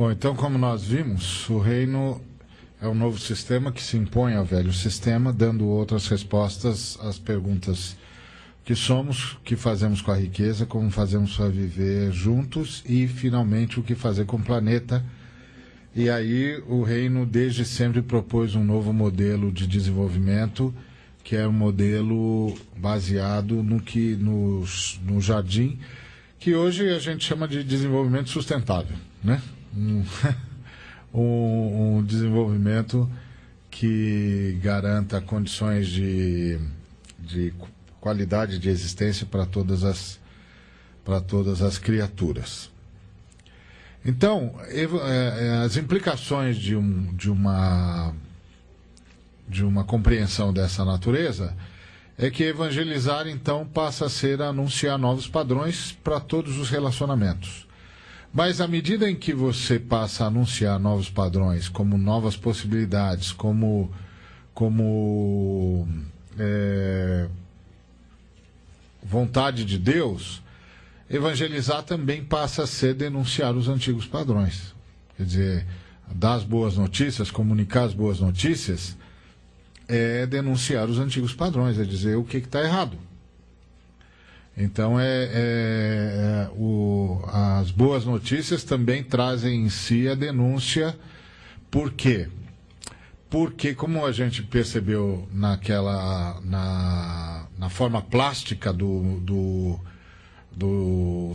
Bom, então, como nós vimos, o reino é um novo sistema que se impõe ao velho sistema, dando outras respostas às perguntas que somos, o que fazemos com a riqueza, como fazemos para viver juntos e, finalmente, o que fazer com o planeta. E aí o reino desde sempre propôs um novo modelo de desenvolvimento, que é um modelo baseado no jardim, que hoje a gente chama de desenvolvimento sustentável, né? Um desenvolvimento que garanta condições de qualidade de existência para todas as criaturas. Então, as implicações de uma compreensão dessa natureza é que evangelizar, então, passa a ser anunciar novos padrões para todos os relacionamentos. Mas à medida em que você passa a anunciar novos padrões, como novas possibilidades, como vontade de Deus, evangelizar também passa a ser denunciar os antigos padrões. Quer dizer, dar as boas notícias, comunicar as boas notícias, é denunciar os antigos padrões, é dizer o que está errado. Então, as boas notícias também trazem em si a denúncia. Por quê? Porque, como a gente percebeu na forma plástica do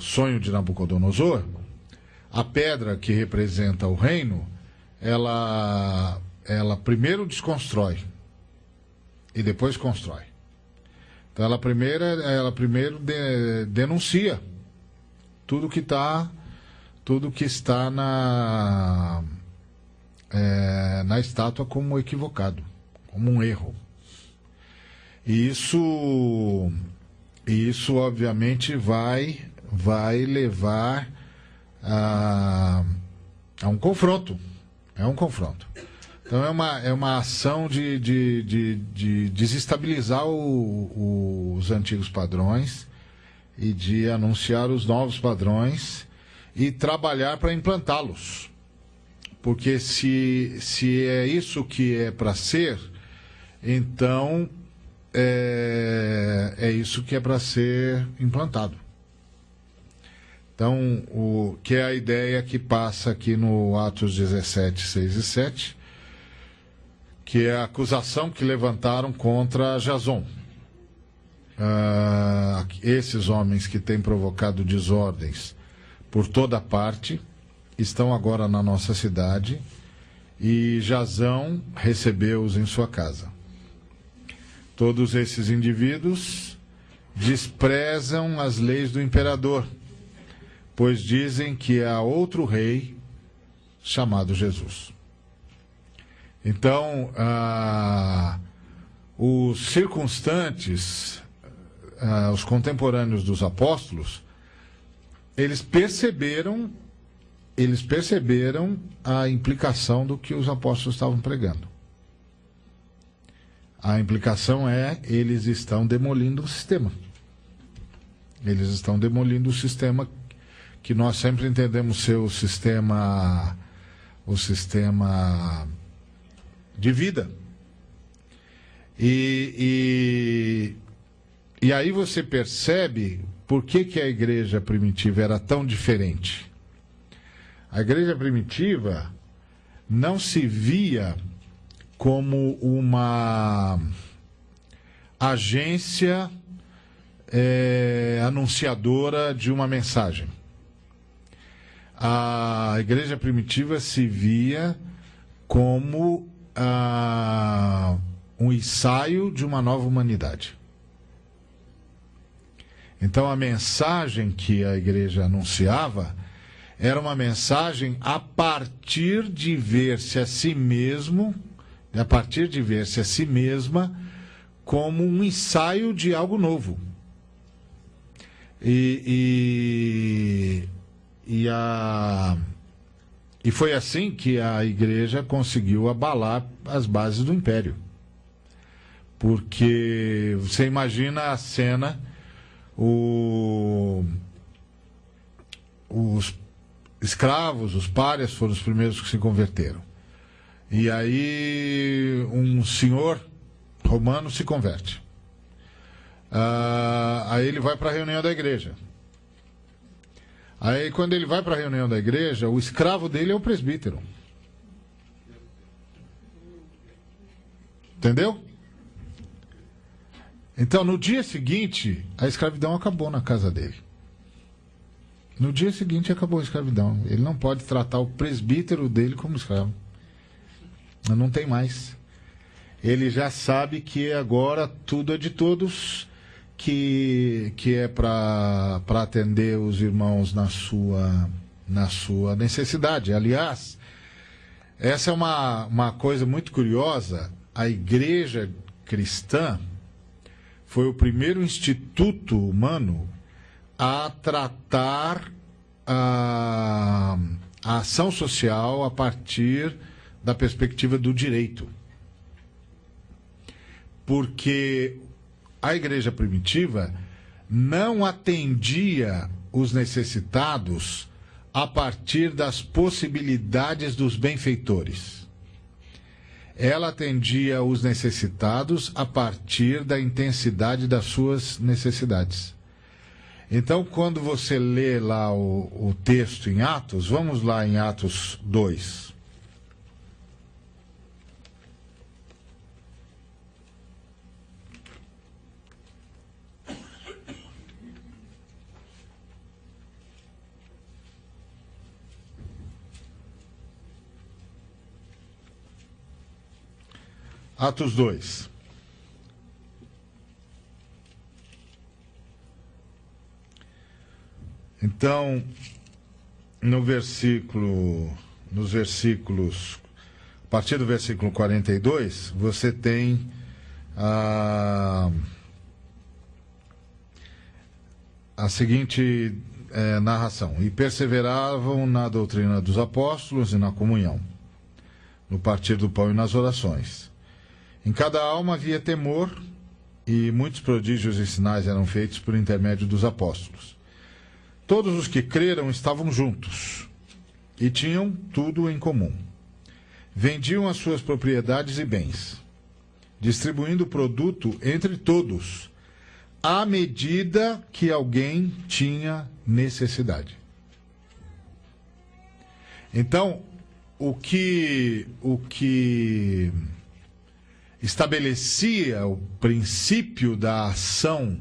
sonho de Nabucodonosor, a pedra que representa o reino, ela primeiro desconstrói e depois constrói. Então ela primeiro denuncia tudo que está na estátua como equivocado, como um erro. E isso obviamente vai levar a um confronto. É um confronto. Então é uma ação de desestabilizar os antigos padrões e de anunciar os novos padrões e trabalhar para implantá-los. Porque se é isso que é para ser, então é isso que é para ser implantado. Então, que é a ideia que passa aqui no Atos 17, 6 e 7, que é a acusação que levantaram contra Jason. Esses homens que têm provocado desordens por toda parte estão agora na nossa cidade e Jasão recebeu-os em sua casa. Todos esses indivíduos desprezam as leis do imperador, pois dizem que há outro rei chamado Jesus. Então, os circunstantes, os contemporâneos dos apóstolos, eles perceberam a implicação do que os apóstolos estavam pregando. A implicação eles estão demolindo o sistema. Eles estão demolindo o sistema que nós sempre entendemos ser o sistema de vida. E aí você percebe por que a igreja primitiva era tão diferente. A igreja primitiva não se via como uma agência anunciadora de uma mensagem. A igreja primitiva se via como um ensaio de uma nova humanidade. Então a mensagem que a igreja anunciava era uma mensagem a partir de ver-se a si mesma como um ensaio de algo novo. E foi assim que a igreja conseguiu abalar as bases do império. Porque você imagina a cena, escravos, os párias, foram os primeiros que se converteram. E aí um senhor romano se converte. Aí ele vai para a reunião da igreja. Aí quando ele vai para a reunião da igreja, o escravo dele é o presbítero. Entendeu? Então, no dia seguinte, a escravidão acabou na casa dele. No dia seguinte acabou a escravidão. Ele não pode tratar o presbítero dele como escravo. Não tem mais. Ele já sabe que agora tudo é de todos, que é para atender os irmãos na sua necessidade. Aliás, essa é uma coisa muito curiosa. A igreja cristã foi o primeiro instituto humano a tratar a ação social a partir da perspectiva do direito. Porque a igreja primitiva não atendia os necessitados a partir das possibilidades dos benfeitores. Ela atendia os necessitados a partir da intensidade das suas necessidades. Então, quando você lê lá o texto em Atos, vamos lá em Atos 2. Atos 2. Então, nos versículos, a partir do versículo 42, você tem a seguinte narração. E perseveravam na doutrina dos apóstolos e na comunhão, no partir do pão e nas orações. Em cada alma havia temor, e muitos prodígios e sinais eram feitos por intermédio dos apóstolos. Todos os que creram estavam juntos e tinham tudo em comum. Vendiam as suas propriedades e bens, distribuindo o produto entre todos, à medida que alguém tinha necessidade. Então, o que estabelecia o princípio da ação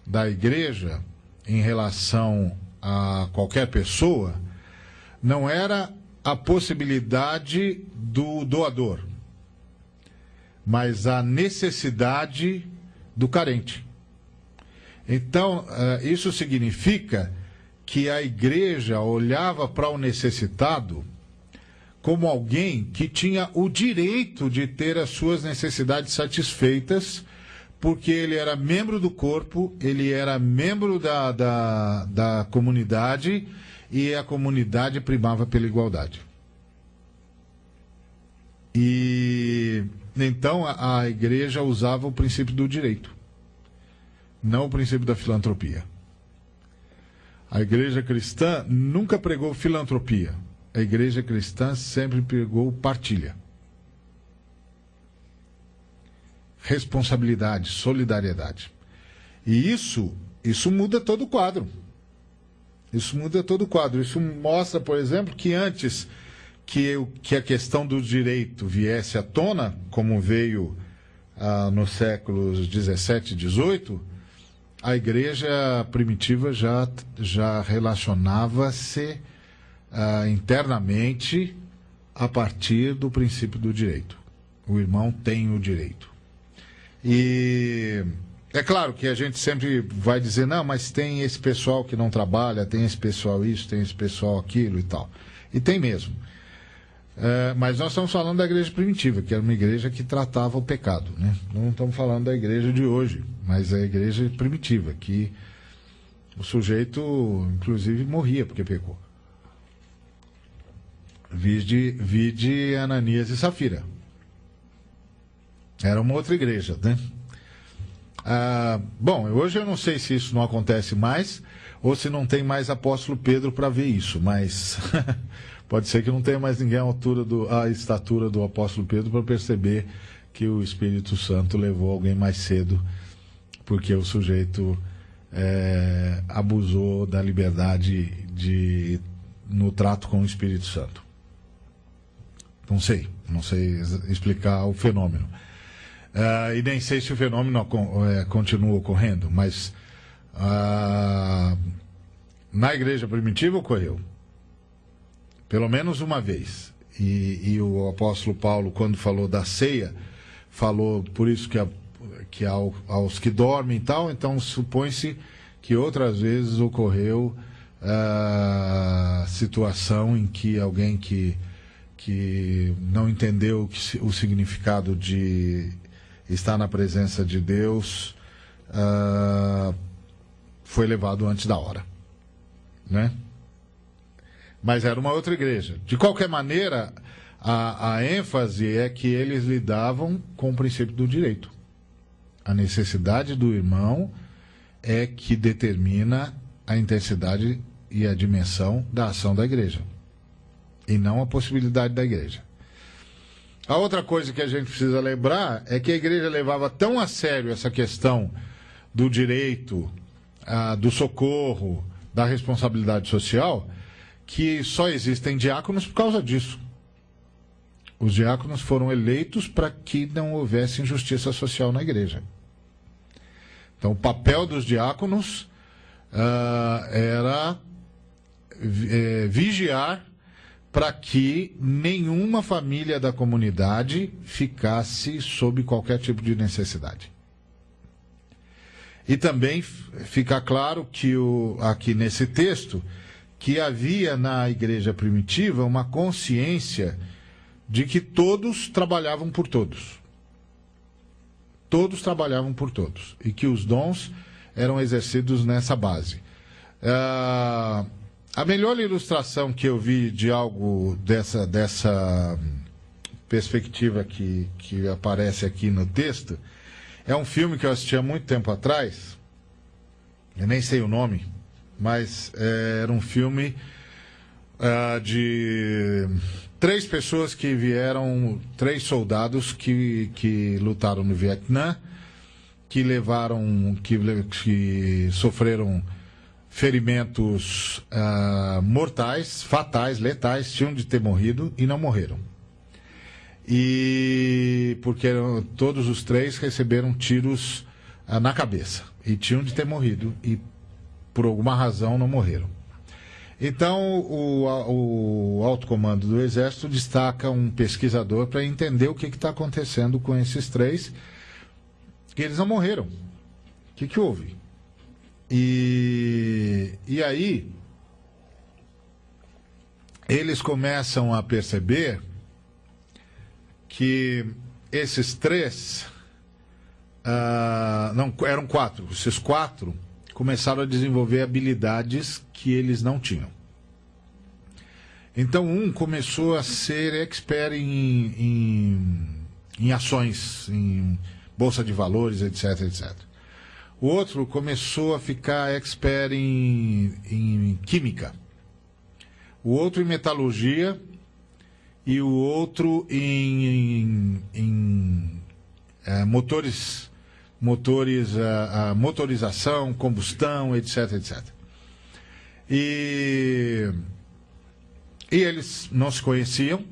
da igreja em relação a qualquer pessoa não era a possibilidade do doador, mas a necessidade do carente. Então, isso significa que a igreja olhava para o necessitado como alguém que tinha o direito de ter as suas necessidades satisfeitas, porque ele era membro do corpo, ele era membro da comunidade, e a comunidade primava pela igualdade. E então a igreja usava o princípio do direito, não o princípio da filantropia. A igreja cristã nunca pregou filantropia. A igreja cristã sempre pregou partilha, responsabilidade, solidariedade. E isso muda todo o quadro. Isso muda todo o quadro. Isso mostra, por exemplo, que antes que a questão do direito viesse à tona, como veio nos séculos 17 e 18, a igreja primitiva já relacionava-se internamente a partir do princípio do direito. O irmão tem o direito. E é claro que a gente sempre vai dizer, não, mas tem esse pessoal que não trabalha, tem esse pessoal isso, tem esse pessoal aquilo e tal. E tem mesmo. Mas nós estamos falando da igreja primitiva, que era uma igreja que tratava o pecado, né? Não estamos falando da igreja de hoje, mas a igreja primitiva, que o sujeito, inclusive, morria porque pecou. Vide Ananias e Safira. Era uma outra igreja, né? Bom, hoje eu não sei se isso não acontece mais, ou se não tem mais apóstolo Pedro para ver isso, mas pode ser que não tenha mais ninguém à estatura do apóstolo Pedro para perceber que o Espírito Santo levou alguém mais cedo, porque o sujeito abusou da liberdade no trato com o Espírito Santo. Não sei explicar o fenômeno. E nem sei se o fenômeno continua ocorrendo, mas na igreja primitiva ocorreu. Pelo menos uma vez. E o apóstolo Paulo, quando falou da ceia, falou por isso que aos que dormem e tal, então supõe-se que outras vezes ocorreu situação em que alguém que não entendeu o significado de estar na presença de Deus foi levado antes da hora, né? Mas era uma outra igreja. De qualquer maneira, a ênfase é que eles lidavam com o princípio do direito. A necessidade do irmão é que determina a intensidade e a dimensão da ação da igreja, e não a possibilidade da igreja. A outra coisa que a gente precisa lembrar é que a igreja levava tão a sério essa questão do direito, do socorro, da responsabilidade social, que só existem diáconos por causa disso. Os diáconos foram eleitos para que não houvesse injustiça social na igreja. Então, o papel dos diáconos era vigiar para que nenhuma família da comunidade ficasse sob qualquer tipo de necessidade. E também fica claro que aqui nesse texto que havia na igreja primitiva uma consciência de que todos trabalhavam por todos. Todos trabalhavam por todos. E que os dons eram exercidos nessa base. A melhor ilustração que eu vi de algo dessa perspectiva que aparece aqui no texto é um filme que eu assisti há muito tempo atrás. Eu nem sei o nome, mas era um filme de 3 pessoas que vieram, 3 soldados que lutaram no Vietnã, que sofreram ferimentos mortais, fatais, letais, tinham de ter morrido e não morreram. E porque todos os 3 receberam tiros na cabeça e tinham de ter morrido e por alguma razão não morreram. Então o alto comando do Exército destaca um pesquisador para entender o que está acontecendo com esses 3, que eles não morreram. O que houve? E aí eles começam a perceber que esses 3 não eram 4. Esses 4 começaram a desenvolver habilidades que eles não tinham. Então um começou a ser expert em ações, em bolsa de valores, etc, etc. O outro começou a ficar expert em química. O outro em metalurgia e o outro em motorização, combustão, etc, etc. E eles não se conheciam,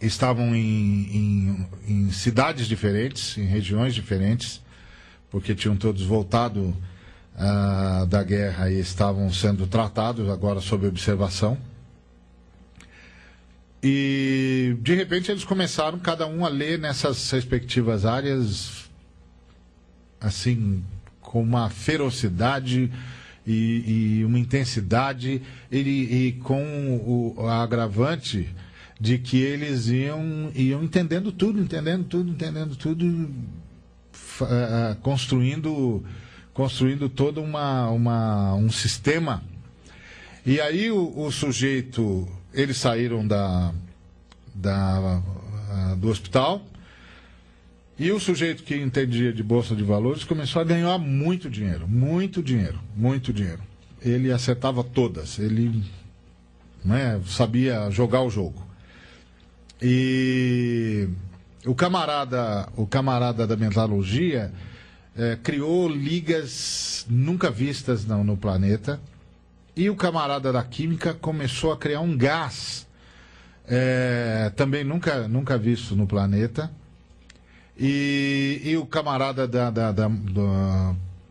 estavam em cidades diferentes, em regiões diferentes, porque tinham todos voltado da guerra e estavam sendo tratados agora sob observação. E de repente eles começaram cada um a ler nessas respectivas áreas assim com uma ferocidade e uma intensidade e com o agravante de que eles iam entendendo tudo, construindo todo um sistema. E aí o sujeito, eles saíram do hospital E o sujeito que entendia de bolsa de valores começou a ganhar muito dinheiro, muito dinheiro, muito dinheiro. Ele acertava todas, ele, né, sabia jogar o jogo. E o camarada da metalurgia criou ligas nunca vistas no planeta. E o camarada da química começou a criar um gás também nunca visto no planeta. E o camarada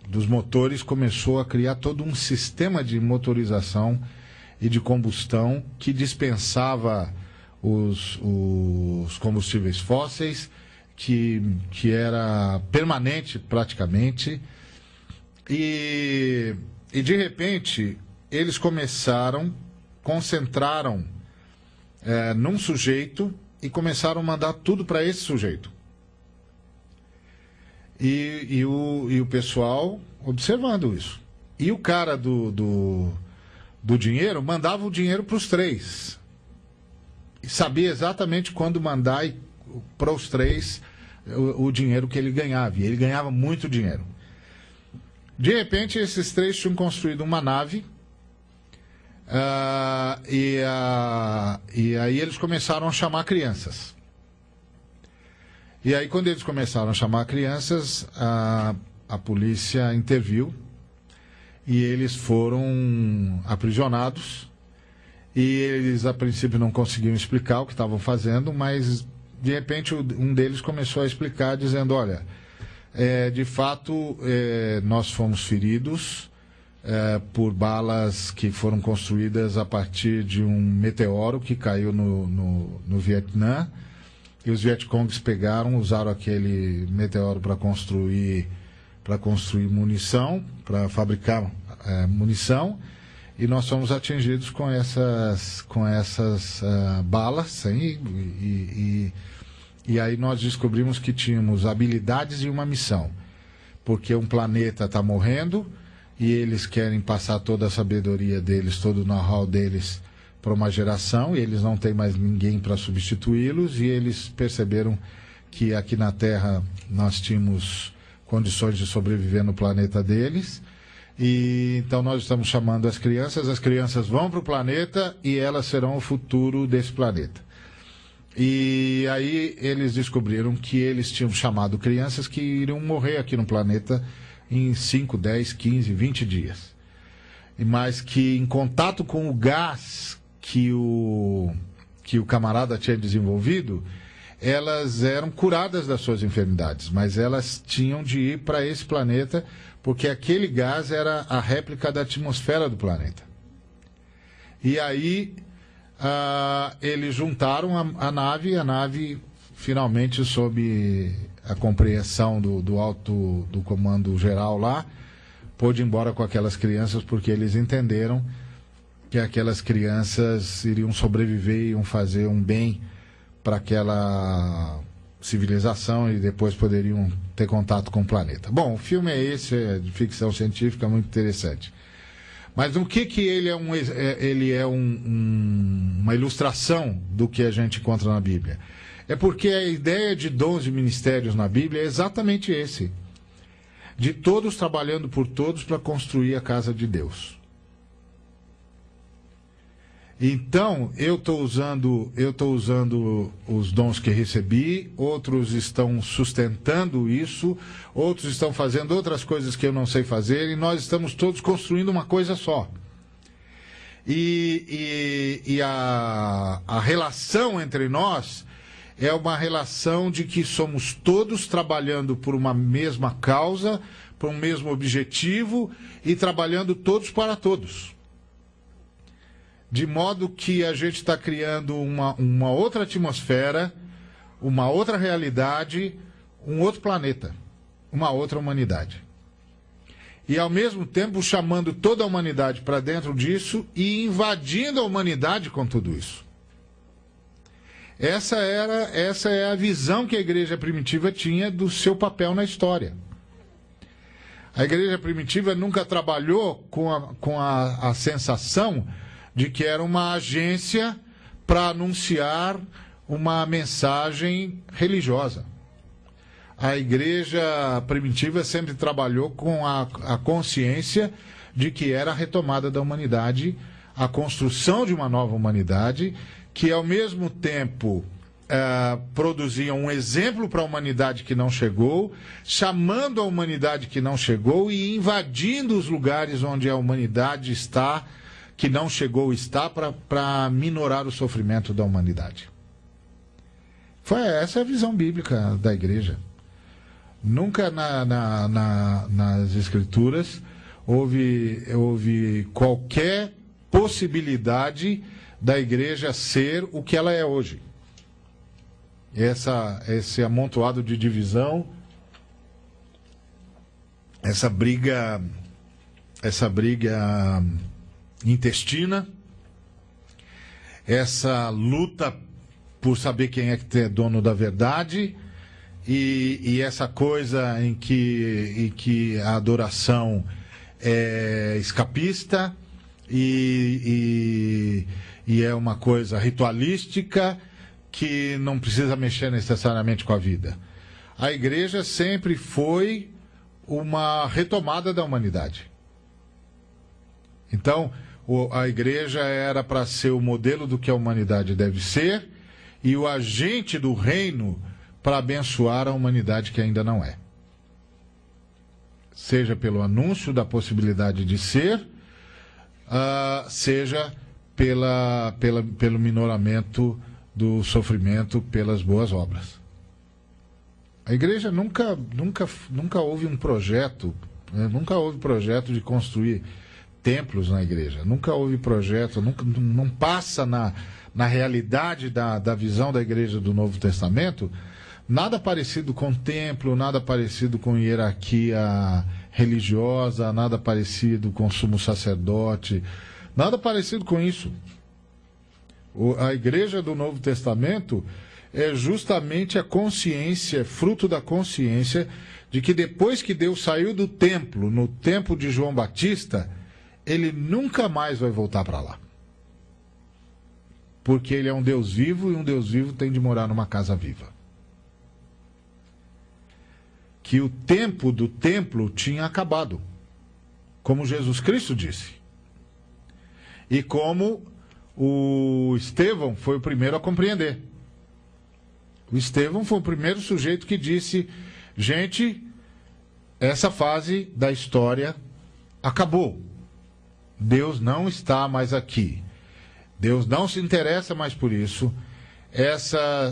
dos motores começou a criar todo um sistema de motorização e de combustão que dispensava os combustíveis fósseis, que era permanente praticamente. E de repente eles concentraram num sujeito e começaram a mandar tudo para esse sujeito. E o pessoal observando isso. E o cara do dinheiro mandava o dinheiro para os três. E sabia exatamente quando mandar para os três o dinheiro que ele ganhava. E ele ganhava muito dinheiro. De repente, esses três tinham construído uma nave. E aí eles começaram a chamar crianças. E aí, quando eles começaram a chamar crianças, a polícia interviu e eles foram aprisionados. E eles, a princípio, não conseguiam explicar o que estavam fazendo, mas, de repente, um deles começou a explicar, dizendo, olha, de fato, nós fomos feridos por balas que foram construídas a partir de um meteoro que caiu no Vietnã. E os Vietcongs usaram aquele meteoro para construir munição, para fabricar munição, e nós fomos atingidos com essas balas, e aí nós descobrimos que tínhamos habilidades e uma missão, porque um planeta está morrendo e eles querem passar toda a sabedoria deles, todo o know-how deles para uma geração, e eles não têm mais ninguém para substituí-los, e eles perceberam que aqui na Terra nós tínhamos condições de sobreviver no planeta deles, e então nós estamos chamando as crianças vão para o planeta e elas serão o futuro desse planeta. E aí eles descobriram que eles tinham chamado crianças que iriam morrer aqui no planeta em 5, 10, 15, 20 dias. Mas que em contato com o gás que o camarada tinha desenvolvido, elas eram curadas das suas enfermidades, mas elas tinham de ir para esse planeta, porque aquele gás era a réplica da atmosfera do planeta. E aí eles juntaram a nave finalmente, sob a compreensão do comando geral lá, pôde ir embora com aquelas crianças, porque eles entenderam que aquelas crianças iriam sobreviver, iam fazer um bem para aquela civilização e depois poderiam ter contato com o planeta. Bom, o filme é esse, é de ficção científica, muito interessante. Mas o que ele é? Ele é uma ilustração do que a gente encontra na Bíblia. É porque a ideia de dons e ministérios na Bíblia é exatamente esse. De todos trabalhando por todos para construir a casa de Deus. Então, eu estou usando os dons que recebi, outros estão sustentando isso, outros estão fazendo outras coisas que eu não sei fazer, e nós estamos todos construindo uma coisa só. E a relação entre nós é uma relação de que somos todos trabalhando por uma mesma causa, por um mesmo objetivo, e trabalhando todos para todos. De modo que a gente está criando uma outra atmosfera, uma outra realidade, um outro planeta, uma outra humanidade. E ao mesmo tempo chamando toda a humanidade para dentro disso e invadindo a humanidade com tudo isso. Essa é a visão que a igreja primitiva tinha do seu papel na história. A igreja primitiva nunca trabalhou com a sensação de que era uma agência para anunciar uma mensagem religiosa. a igreja primitiva sempre trabalhou com a consciência de que era a retomada da humanidade, a construção de uma nova humanidade, que ao mesmo tempo produzia um exemplo para a humanidade que não chegou, chamando a humanidade que não chegou e invadindo os lugares onde a humanidade está, que não chegou, está, para minorar o sofrimento da humanidade. Essa é a visão bíblica da igreja. Nunca nas Escrituras houve qualquer possibilidade da igreja ser o que ela é hoje. Esse amontoado de divisão, essa briga intestina, essa luta por saber quem é que é dono da verdade, e essa coisa em que a adoração é escapista e é uma coisa ritualística que não precisa mexer necessariamente com a vida. A igreja sempre foi uma retomada da humanidade. Então, a igreja era para ser o modelo do que a humanidade deve ser e o agente do reino para abençoar a humanidade que ainda não é. Seja pelo anúncio da possibilidade de ser, seja pelo minoramento do sofrimento pelas boas obras. A igreja nunca houve um projeto, nunca houve projeto de construir templos na igreja, nunca houve projeto, não passa na realidade da visão da igreja do Novo Testamento nada parecido com templo, nada parecido com hierarquia religiosa, nada parecido com sumo sacerdote, nada parecido com isso. A igreja do Novo Testamento é justamente a consciência, fruto da consciência de que depois que Deus saiu do templo, no tempo de João Batista, ele nunca mais vai voltar para lá. Porque ele é um Deus vivo e um Deus vivo tem de morar numa casa viva. Que o tempo do templo tinha acabado, como Jesus Cristo disse. E como o Estevão foi o primeiro a compreender. O Estevão foi o primeiro sujeito que disse: gente, essa fase da história acabou. Deus não está mais aqui. Deus não se interessa mais por isso.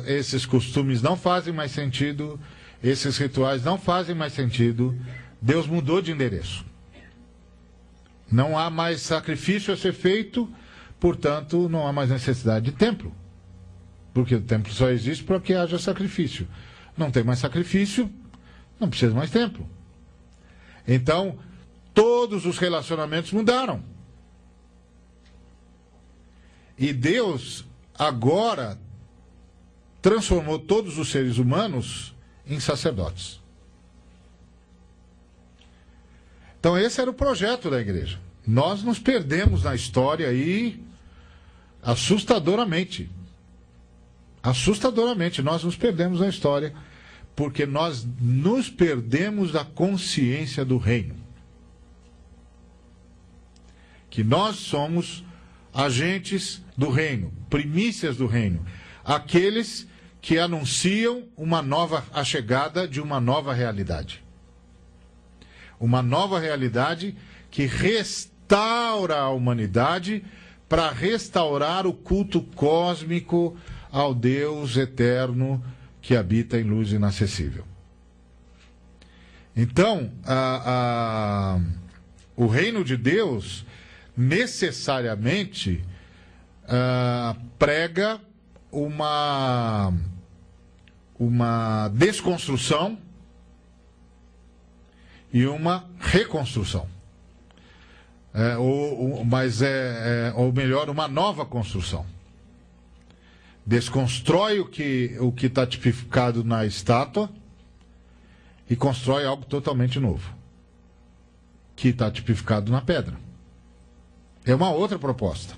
Esses costumes não fazem mais sentido. Esses rituais não fazem mais sentido. Deus mudou de endereço. Não há mais sacrifício a ser feito, portanto, não há mais necessidade de templo. Porque o templo só existe para que haja sacrifício. Não tem mais sacrifício, não precisa mais templo. Então, todos os relacionamentos mudaram. E Deus agora transformou todos os seres humanos em sacerdotes. Então esse era o projeto da igreja. Nós nos perdemos na história aí assustadoramente. Assustadoramente, nós nos perdemos na história porque nós nos perdemos da consciência do reino. Que nós somos agentes do reino, primícias do reino, aqueles que anunciam a chegada de uma nova realidade. Uma nova realidade que restaura a humanidade para restaurar o culto cósmico ao Deus eterno que habita em luz inacessível. Então, o reino de Deus necessariamente prega uma desconstrução e uma reconstrução. Ou melhor, uma nova construção. Desconstrói o que está tipificado na estátua e constrói algo totalmente novo, que está tipificado na pedra. É uma outra proposta.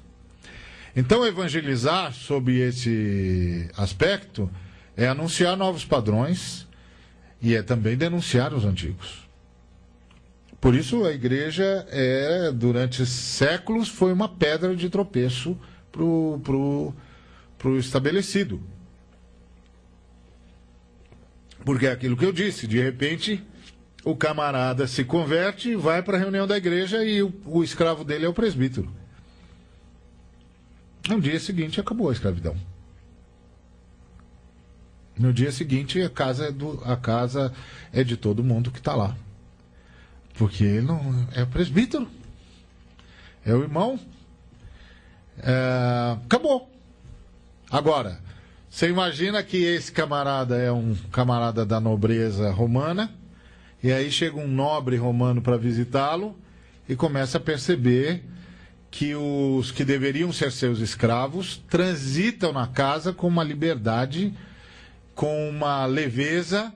Então, evangelizar sob esse aspecto é anunciar novos padrões, E é também denunciar os antigos. Por isso a igreja, durante séculos, foi uma pedra de tropeço pro estabelecido. Porque é aquilo que eu disse, de repente o camarada se converte, vai para a reunião da igreja e o escravo dele é o presbítero. No dia seguinte acabou a escravidão. No dia seguinte a casa é de todo mundo que está lá. Porque ele não é o presbítero, é o irmão. Acabou. Agora, você imagina que esse camarada é um camarada da nobreza romana, e aí chega um nobre romano para visitá-lo e começa a perceber que os que deveriam ser seus escravos transitam na casa com uma liberdade, com uma leveza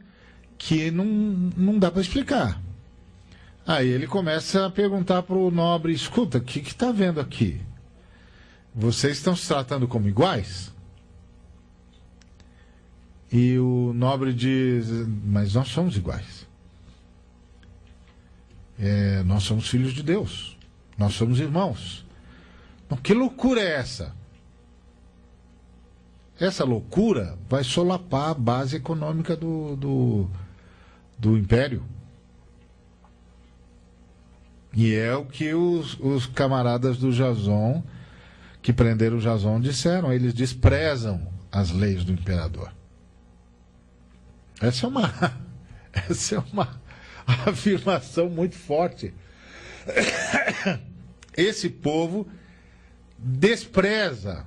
que não dá para explicar. Aí ele começa a perguntar para o nobre: escuta, o que está vendo aqui? Vocês estão se tratando como iguais? E o nobre diz: mas nós somos iguais. Nós somos filhos de Deus. Nós somos irmãos. Então, que loucura é essa? Essa loucura vai solapar a base econômica do império. E é o que os camaradas do Jason, que prenderam o Jason, disseram. Eles desprezam as leis do imperador. Essa é uma afirmação muito forte. Esse povo despreza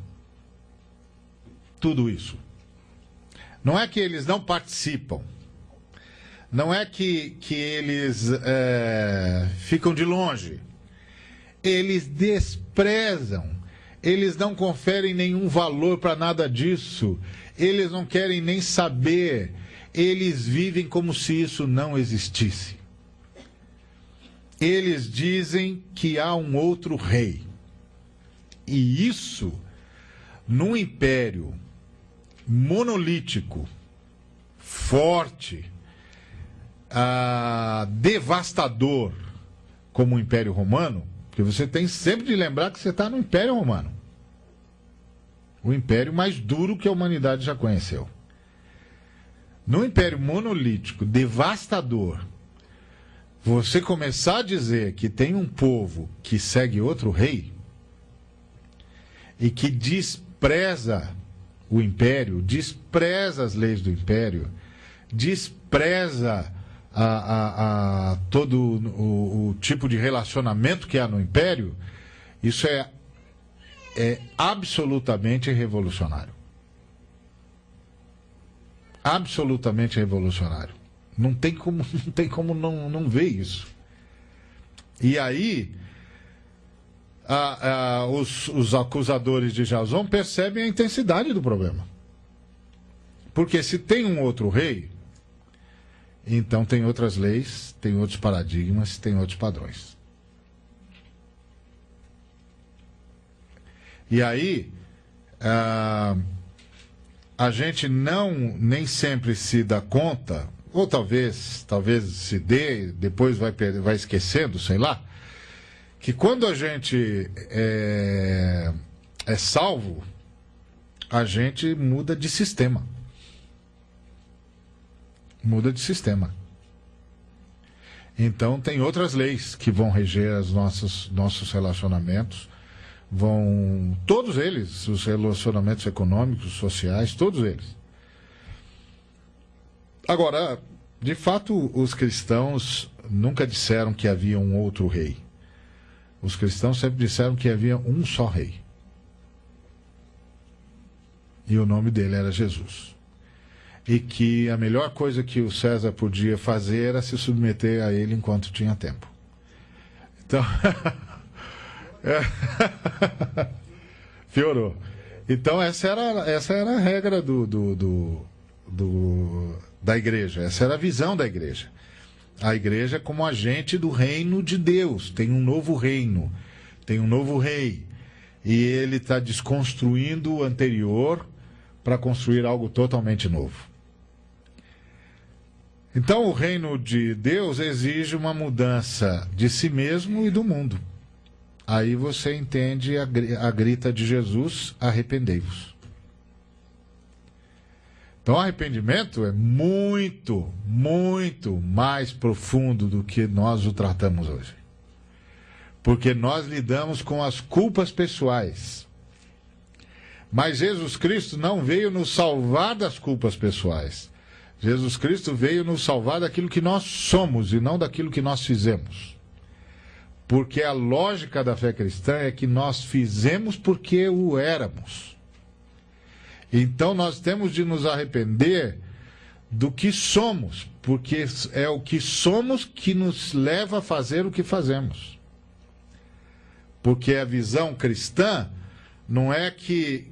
tudo isso. Não é que eles não participam. Não é que eles ficam de longe. Eles desprezam. Eles não conferem nenhum valor para nada disso. Eles não querem nem saber. Eles vivem como se isso não existisse. Eles dizem que há um outro rei. E isso, num império monolítico, forte, devastador como o Império Romano, porque você tem sempre de lembrar que você está no Império Romano, o império mais duro que a humanidade já conheceu. No Império monolítico, devastador, você começar a dizer que tem um povo que segue outro rei e que despreza o império, despreza as leis do império, despreza todo o tipo de relacionamento que há no império, isso é absolutamente revolucionário. Absolutamente revolucionário. Não tem como não ver isso. E aí, os acusadores de Jason percebem a intensidade do problema. Porque se tem um outro rei, então tem outras leis, tem outros paradigmas, tem outros padrões. E aí, a gente nem sempre se dá conta, ou talvez se dê, depois vai esquecendo, sei lá, que quando a gente é salvo, a gente muda de sistema. Muda de sistema. Então tem outras leis que vão reger os nossos relacionamentos, todos eles, os relacionamentos econômicos, sociais, todos eles. Agora, de fato, os cristãos nunca disseram que havia um outro rei. Os cristãos sempre disseram que havia um só rei. E o nome dele era Jesus. E que a melhor coisa que o César podia fazer era se submeter a ele enquanto tinha tempo. Então, piorou. Então essa era a regra da igreja, essa era a visão da igreja. A igreja como agente do reino de Deus, tem um novo reino, tem um novo rei, e ele está desconstruindo o anterior para construir algo totalmente novo. Então, o reino de Deus exige uma mudança de si mesmo e do mundo. Aí você entende a grita de Jesus: arrependei-vos. Então, arrependimento é muito, muito mais profundo do que nós o tratamos hoje. Porque nós lidamos com as culpas pessoais. Mas Jesus Cristo não veio nos salvar das culpas pessoais. Jesus Cristo veio nos salvar daquilo que nós somos e não daquilo que nós fizemos. Porque a lógica da fé cristã é que nós fizemos porque o éramos. Então nós temos de nos arrepender do que somos, porque é o que somos que nos leva a fazer o que fazemos. Porque a visão cristã não é que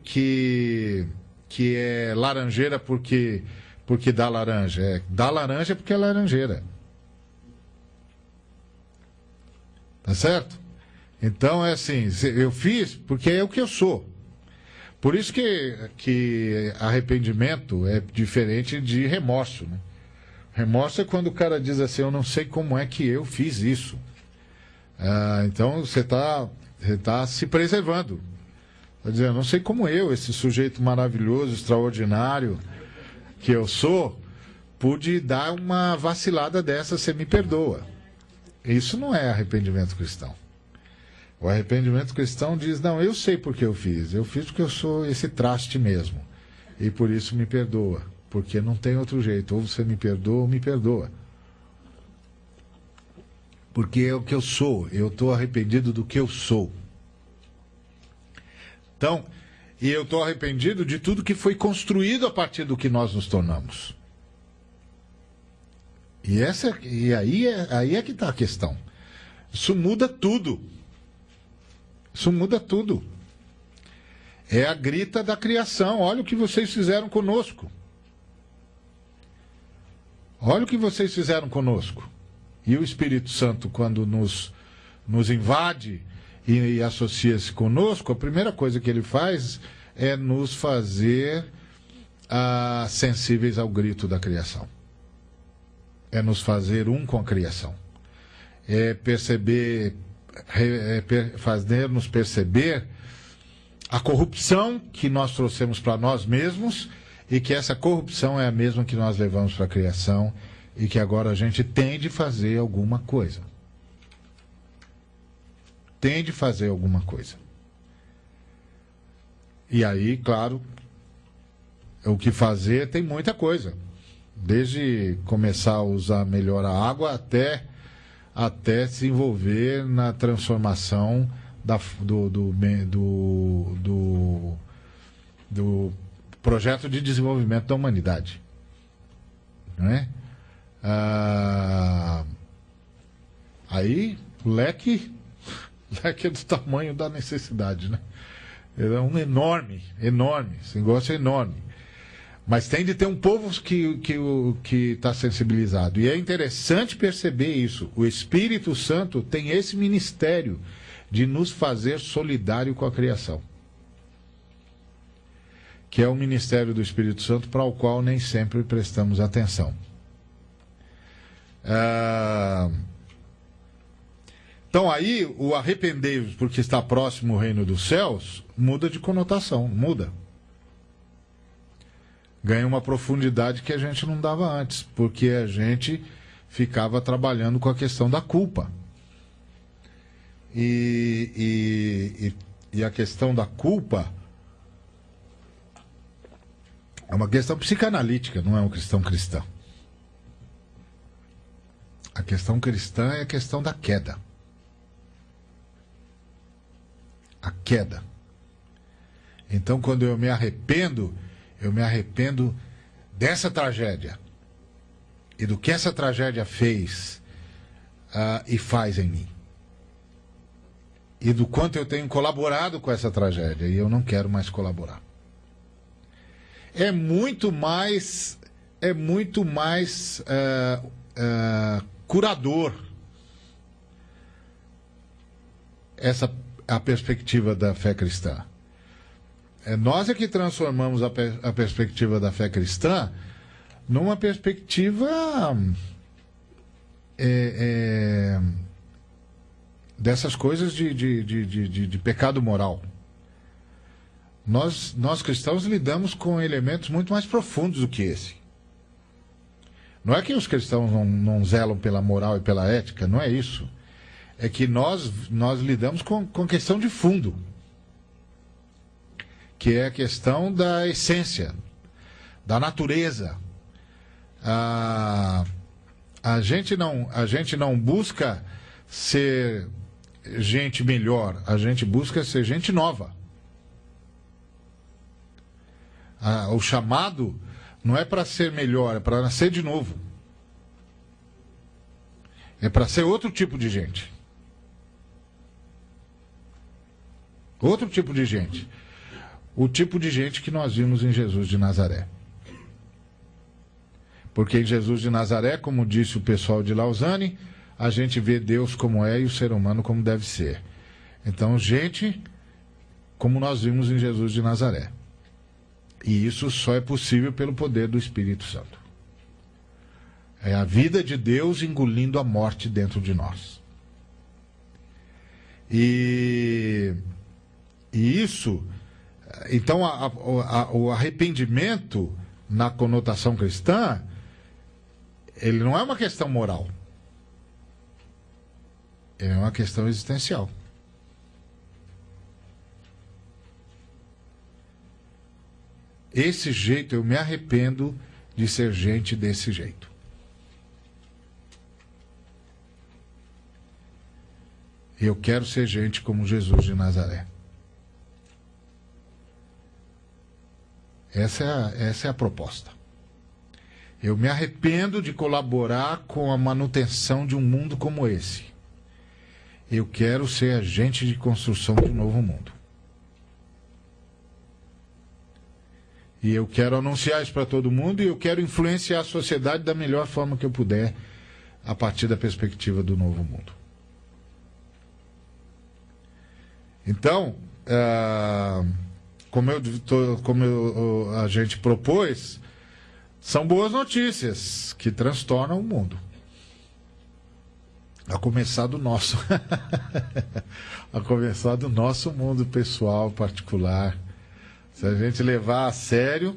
é laranjeira porque dá laranja. É dá laranja porque é laranjeira. Tá certo? Então é assim, eu fiz porque é o que eu sou. Por isso que arrependimento é diferente de remorso, né? Remorso é quando o cara diz assim: eu não sei como é que eu fiz isso. Então você está se preservando. Está dizendo: eu não sei como eu, esse sujeito maravilhoso, extraordinário que eu sou, pude dar uma vacilada dessa, você me perdoa. Isso não é arrependimento cristão. O arrependimento cristão diz: não, eu sei porque eu fiz porque eu sou esse traste mesmo, e por isso me perdoa, porque não tem outro jeito, ou você me perdoa ou me perdoa, porque é o que eu sou, eu estou arrependido do que eu sou. Então, e eu estou arrependido de tudo que foi construído a partir do que nós nos tornamos. E aí é que está a questão. Isso muda tudo. Isso muda tudo. É a grita da criação. Olha o que vocês fizeram conosco. Olha o que vocês fizeram conosco. E o Espírito Santo, quando nos invade e associa-se conosco, a primeira coisa que ele faz é nos fazer sensíveis ao grito da criação. É nos fazer um com a criação. É fazer-nos perceber a corrupção que nós trouxemos para nós mesmos, e que essa corrupção é a mesma que nós levamos para a criação, e que agora a gente tem de fazer alguma coisa. Tem de fazer alguma coisa. E aí, claro, o que fazer tem muita coisa. Desde começar a usar melhor a água até se envolver na transformação do projeto de desenvolvimento da humanidade. Não é? Aí, o leque é do tamanho da necessidade, né? É um enorme. Esse negócio é enorme. Mas tem de ter um povo que está sensibilizado. E é interessante perceber isso. O Espírito Santo tem esse ministério de nos fazer solidário com a criação. Que é o ministério do Espírito Santo, para o qual nem sempre prestamos atenção. Então aí, o arrependei-vos porque está próximo o reino dos céus, muda de conotação, muda. Ganha uma profundidade que a gente não dava antes, porque a gente ficava trabalhando com a questão da culpa. E a questão da culpa é uma questão psicanalítica, não é uma questão cristã. A questão cristã é a questão da queda. A queda. Então, quando eu me arrependo dessa tragédia e do que essa tragédia fez e faz em mim, e do quanto eu tenho colaborado com essa tragédia, e eu não quero mais colaborar. É muito mais curador a perspectiva da fé cristã. Nós é que transformamos a perspectiva da fé cristã numa perspectiva dessas coisas de pecado moral. Nós cristãos lidamos com elementos muito mais profundos do que esse. Não é que os cristãos não zelam pela moral e pela ética, não é isso. É que nós lidamos com questão de fundo, que é a questão da essência, da natureza. A gente não busca ser gente melhor, a gente busca ser gente nova. O chamado não é para ser melhor, é para nascer de novo. É para ser outro tipo de gente. Outro tipo de gente. O tipo de gente que nós vimos em Jesus de Nazaré. Porque em Jesus de Nazaré, como disse o pessoal de Lausanne, a gente vê Deus como é e o ser humano como deve ser. Então, gente como nós vimos em Jesus de Nazaré. E isso só é possível pelo poder do Espírito Santo. É a vida de Deus engolindo a morte dentro de nós. E isso... Então, o arrependimento, na conotação cristã, ele não é uma questão moral. É uma questão existencial. Esse jeito, eu me arrependo de ser gente desse jeito. Eu quero ser gente como Jesus de Nazaré. Essa é a proposta. Eu me arrependo de colaborar com a manutenção de um mundo como esse. Eu quero ser agente de construção de um novo mundo. E eu quero anunciar isso para todo mundo e eu quero influenciar a sociedade da melhor forma que eu puder a partir da perspectiva do novo mundo. Então, como a gente propôs, são boas notícias que transtornam o mundo. A começar do nosso. A começar do nosso mundo pessoal, particular. Se a gente levar a sério.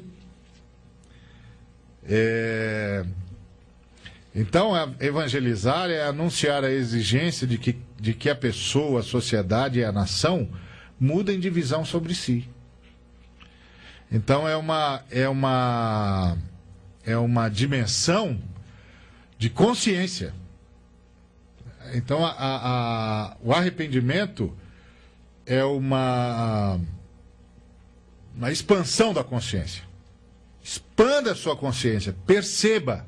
Então, evangelizar é anunciar a exigência de que a pessoa, a sociedade e a nação mudem de visão sobre si. Então, é uma dimensão de consciência. Então, o arrependimento é uma expansão da consciência. Expanda a sua consciência, perceba.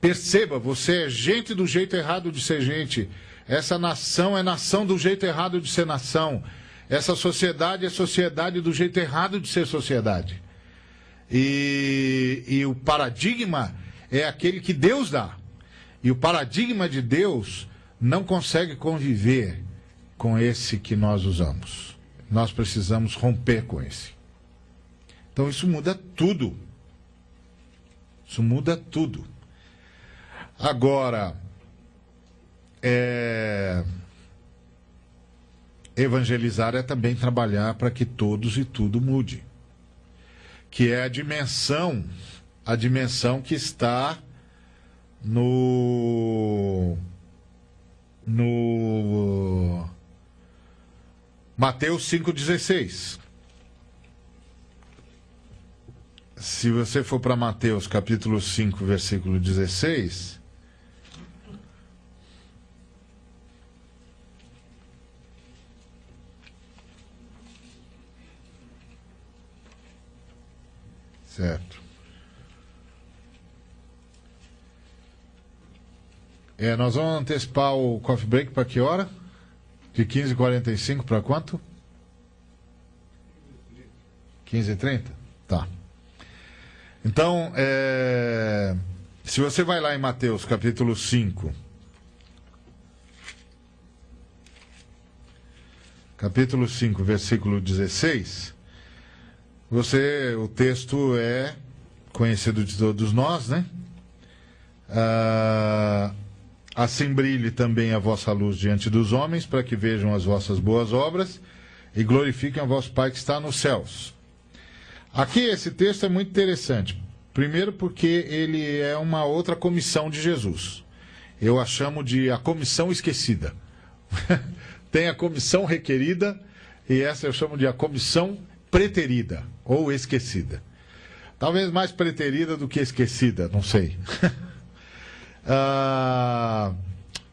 Perceba, você é gente do jeito errado de ser gente. Essa nação é nação do jeito errado de ser nação. Essa sociedade é sociedade do jeito errado de ser sociedade. E o paradigma é aquele que Deus dá. E o paradigma de Deus não consegue conviver com esse que nós usamos. Nós precisamos romper com esse. Então isso muda tudo. Isso muda tudo. Agora, evangelizar é também trabalhar para que todos e tudo mude. Que é a dimensão que está no Mateus 5,16. Se você for para Mateus capítulo 5, versículo 16... Certo. Nós vamos antecipar o coffee break para que hora? De 15h45 para quanto? 15h30? Tá. Então, se você vai lá em Mateus capítulo 5, versículo 16... o texto é conhecido de todos nós, né? Assim brilhe também a vossa luz diante dos homens, para que vejam as vossas boas obras e glorifiquem a vosso Pai que está nos céus. Aqui esse texto é muito interessante. Primeiro porque ele é uma outra comissão de Jesus. Eu a chamo de a comissão esquecida. Tem a comissão requerida e essa eu chamo de a comissão preterida ou esquecida. Talvez mais preterida do que esquecida, não sei.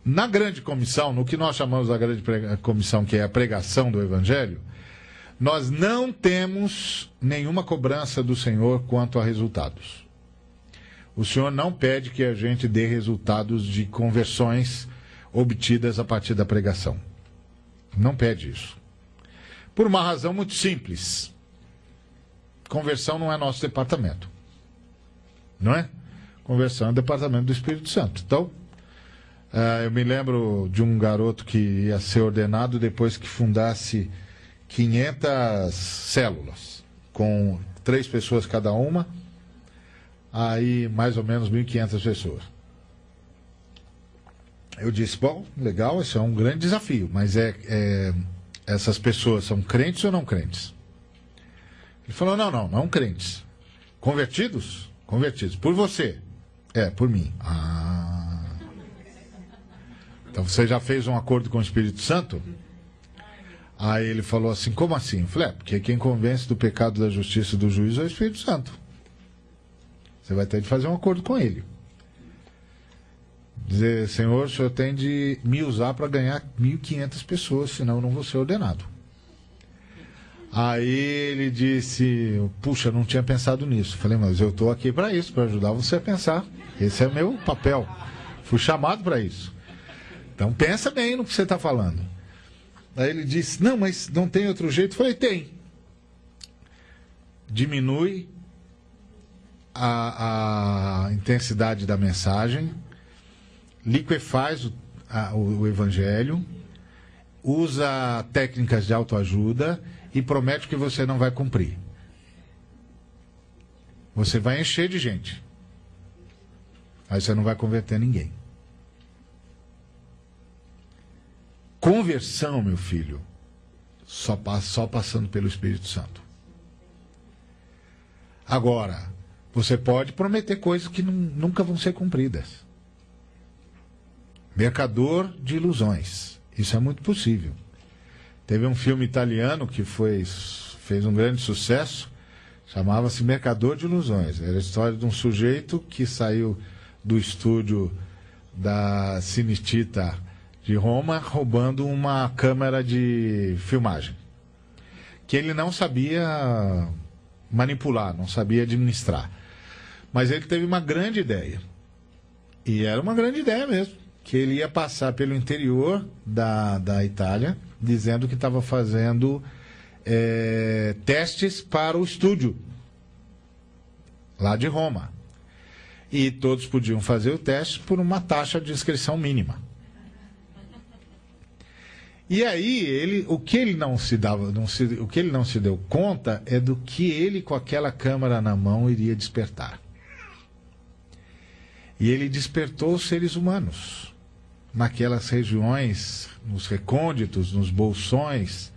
Na grande comissão, no que nós chamamos da grande comissão, que é a pregação do Evangelho, nós não temos nenhuma cobrança do Senhor quanto a resultados. O Senhor não pede que a gente dê resultados de conversões obtidas a partir da pregação. Não pede isso. Por uma razão muito simples. Conversão não é nosso departamento. Não é? Conversão é o departamento do Espírito Santo. Então, eu me lembro de um garoto que ia ser ordenado depois que fundasse 500 células, com 3 pessoas cada uma, aí mais ou menos 1.500 pessoas. Eu disse, bom, legal, isso é um grande desafio, mas essas pessoas são crentes ou não crentes? Ele falou, não crentes. Convertidos? Convertidos. Por você? Por mim. Então você já fez um acordo com o Espírito Santo? Aí ele falou assim, como assim? Eu falei, porque quem convence do pecado, da justiça e do juízo é o Espírito Santo. Você vai ter de fazer um acordo com ele. Dizer, Senhor, o Senhor tem de me usar para ganhar 1.500 pessoas, senão eu não vou ser ordenado. Aí ele disse, puxa, não tinha pensado nisso. Eu falei, mas eu estou aqui para isso, para ajudar você a pensar. Esse é o meu papel. Fui chamado para isso. Então pensa bem no que você está falando. Aí ele disse, não, mas não tem outro jeito? Eu falei, tem. Diminui a intensidade da mensagem, liquefaz o Evangelho, usa técnicas de autoajuda e promete que você não vai cumprir. Você vai encher de gente. Aí você não vai converter ninguém. Conversão, meu filho, só passando pelo Espírito Santo. Agora, você pode prometer coisas que nunca vão ser cumpridas. Mercador de ilusões. Isso é muito possível. Teve um filme italiano que fez um grande sucesso, chamava-se Mercador de Ilusões. Era a história de um sujeito que saiu do estúdio da Cinecittà de Roma roubando uma câmera de filmagem que ele não sabia manipular, não sabia administrar. Mas ele teve uma grande ideia. E era uma grande ideia mesmo. Que ele ia passar pelo interior da Itália, dizendo que estava fazendo testes para o estúdio, lá de Roma. E todos podiam fazer o teste por uma taxa de inscrição mínima. E aí, o que ele não se deu conta é do que ele, com aquela câmera na mão, iria despertar. E ele despertou os seres humanos. Naquelas regiões, nos recônditos, nos bolsões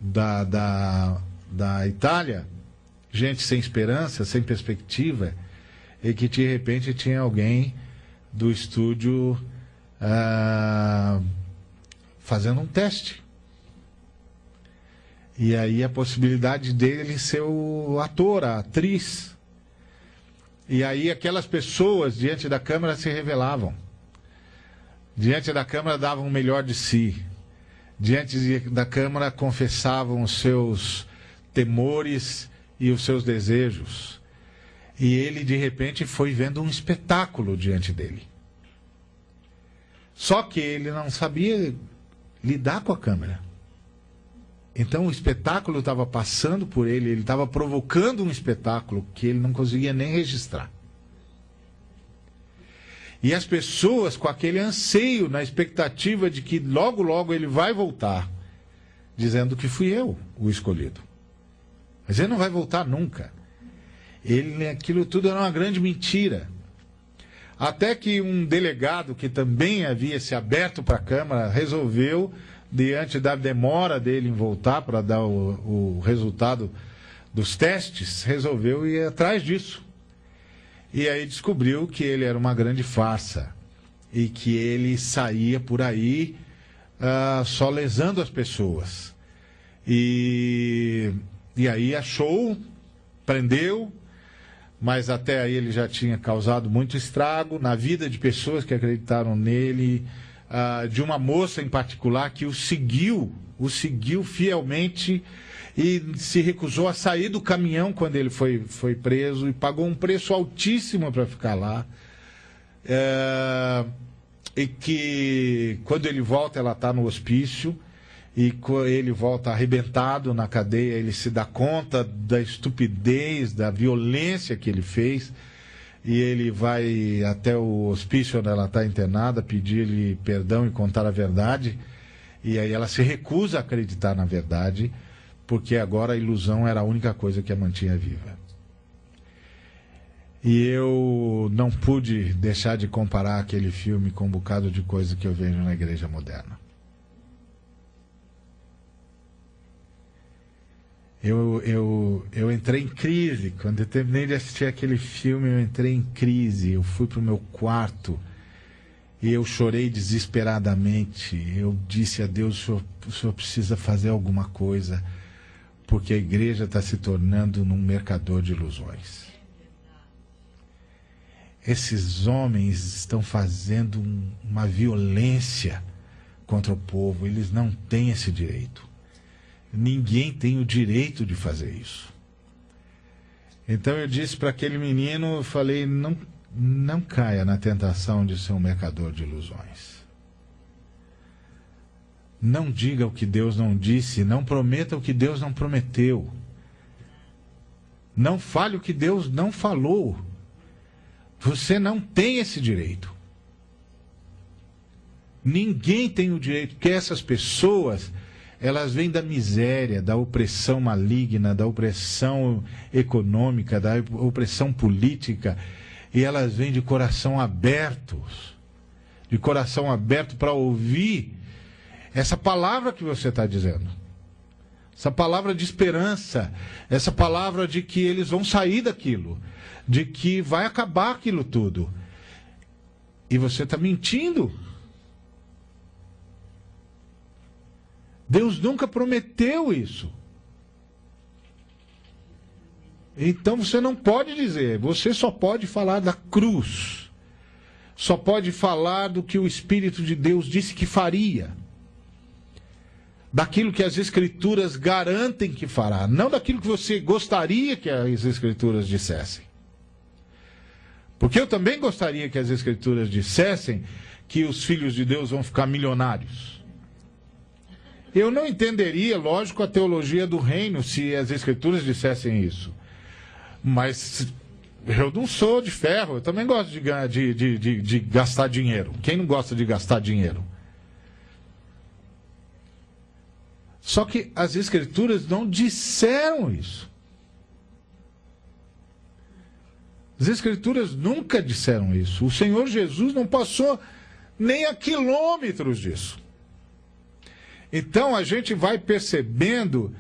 da Itália, gente sem esperança, sem perspectiva, e que de repente tinha alguém do estúdio fazendo um teste. E aí a possibilidade dele ser o ator, a atriz. E aí aquelas pessoas diante da câmera se revelavam. Diante da câmera davam o melhor de si. Diante da câmera confessavam os seus temores e os seus desejos. E ele de repente foi vendo um espetáculo diante dele. Só que ele não sabia lidar com a câmera. Então o espetáculo estava passando por ele estava provocando um espetáculo que ele não conseguia nem registrar. E as pessoas com aquele anseio, na expectativa de que logo, logo ele vai voltar, dizendo que fui eu o escolhido. Mas ele não vai voltar nunca. Aquilo tudo era uma grande mentira. Até que um delegado que também havia se aberto para a Câmara resolveu, diante da demora dele em voltar para dar o resultado dos testes, resolveu ir atrás disso. E aí descobriu que ele era uma grande farsa e que ele saía por aí só lesando as pessoas. E aí achou, prendeu, mas até aí ele já tinha causado muito estrago na vida de pessoas que acreditaram nele, de uma moça em particular que o seguiu fielmente e se recusou a sair do caminhão quando ele foi preso e pagou um preço altíssimo para ficar lá. E que quando ele volta ela está no hospício. E ele volta arrebentado na cadeia, ele se dá conta da estupidez, da violência que ele fez. E ele vai até o hospício onde ela está internada, pedir-lhe perdão e contar a verdade. E aí ela se recusa a acreditar na verdade, porque agora a ilusão era a única coisa que a mantinha viva. E eu não pude deixar de comparar aquele filme com um bocado de coisa que eu vejo na igreja moderna. Eu entrei em crise. Quando eu terminei de assistir aquele filme, eu entrei em crise. Eu fui para o meu quarto e eu chorei desesperadamente. Eu disse a Deus, o senhor precisa fazer alguma coisa, porque a igreja está se tornando num mercador de ilusões. Esses homens estão fazendo uma violência contra o povo. Eles não têm esse direito. Ninguém tem o direito de fazer isso. Então eu disse para aquele menino, eu falei, não caia na tentação de ser um mercador de ilusões. Não diga o que Deus não disse, não prometa o que Deus não prometeu. Não fale o que Deus não falou. Você não tem esse direito. Ninguém tem o direito, porque essas pessoas, elas vêm da miséria, da opressão maligna, da opressão econômica, da opressão política, e elas vêm de coração aberto para ouvir essa palavra que você está dizendo, essa palavra de esperança, essa palavra de que eles vão sair daquilo, de que vai acabar aquilo tudo. E você está mentindo. Deus nunca prometeu isso. Então você não pode dizer, você só pode falar da cruz. Só pode falar do que o Espírito de Deus disse que faria. Daquilo que as Escrituras garantem que fará, não daquilo que você gostaria que as Escrituras dissessem. Porque eu também gostaria que as Escrituras dissessem que os filhos de Deus vão ficar milionários. Eu não entenderia, lógico, a teologia do reino se as Escrituras dissessem isso. Mas eu não sou de ferro, eu também gosto de gastar dinheiro. Quem não gosta de gastar dinheiro? Só que as Escrituras não disseram isso. As Escrituras nunca disseram isso. O Senhor Jesus não passou nem a quilômetros disso. Então a gente vai percebendo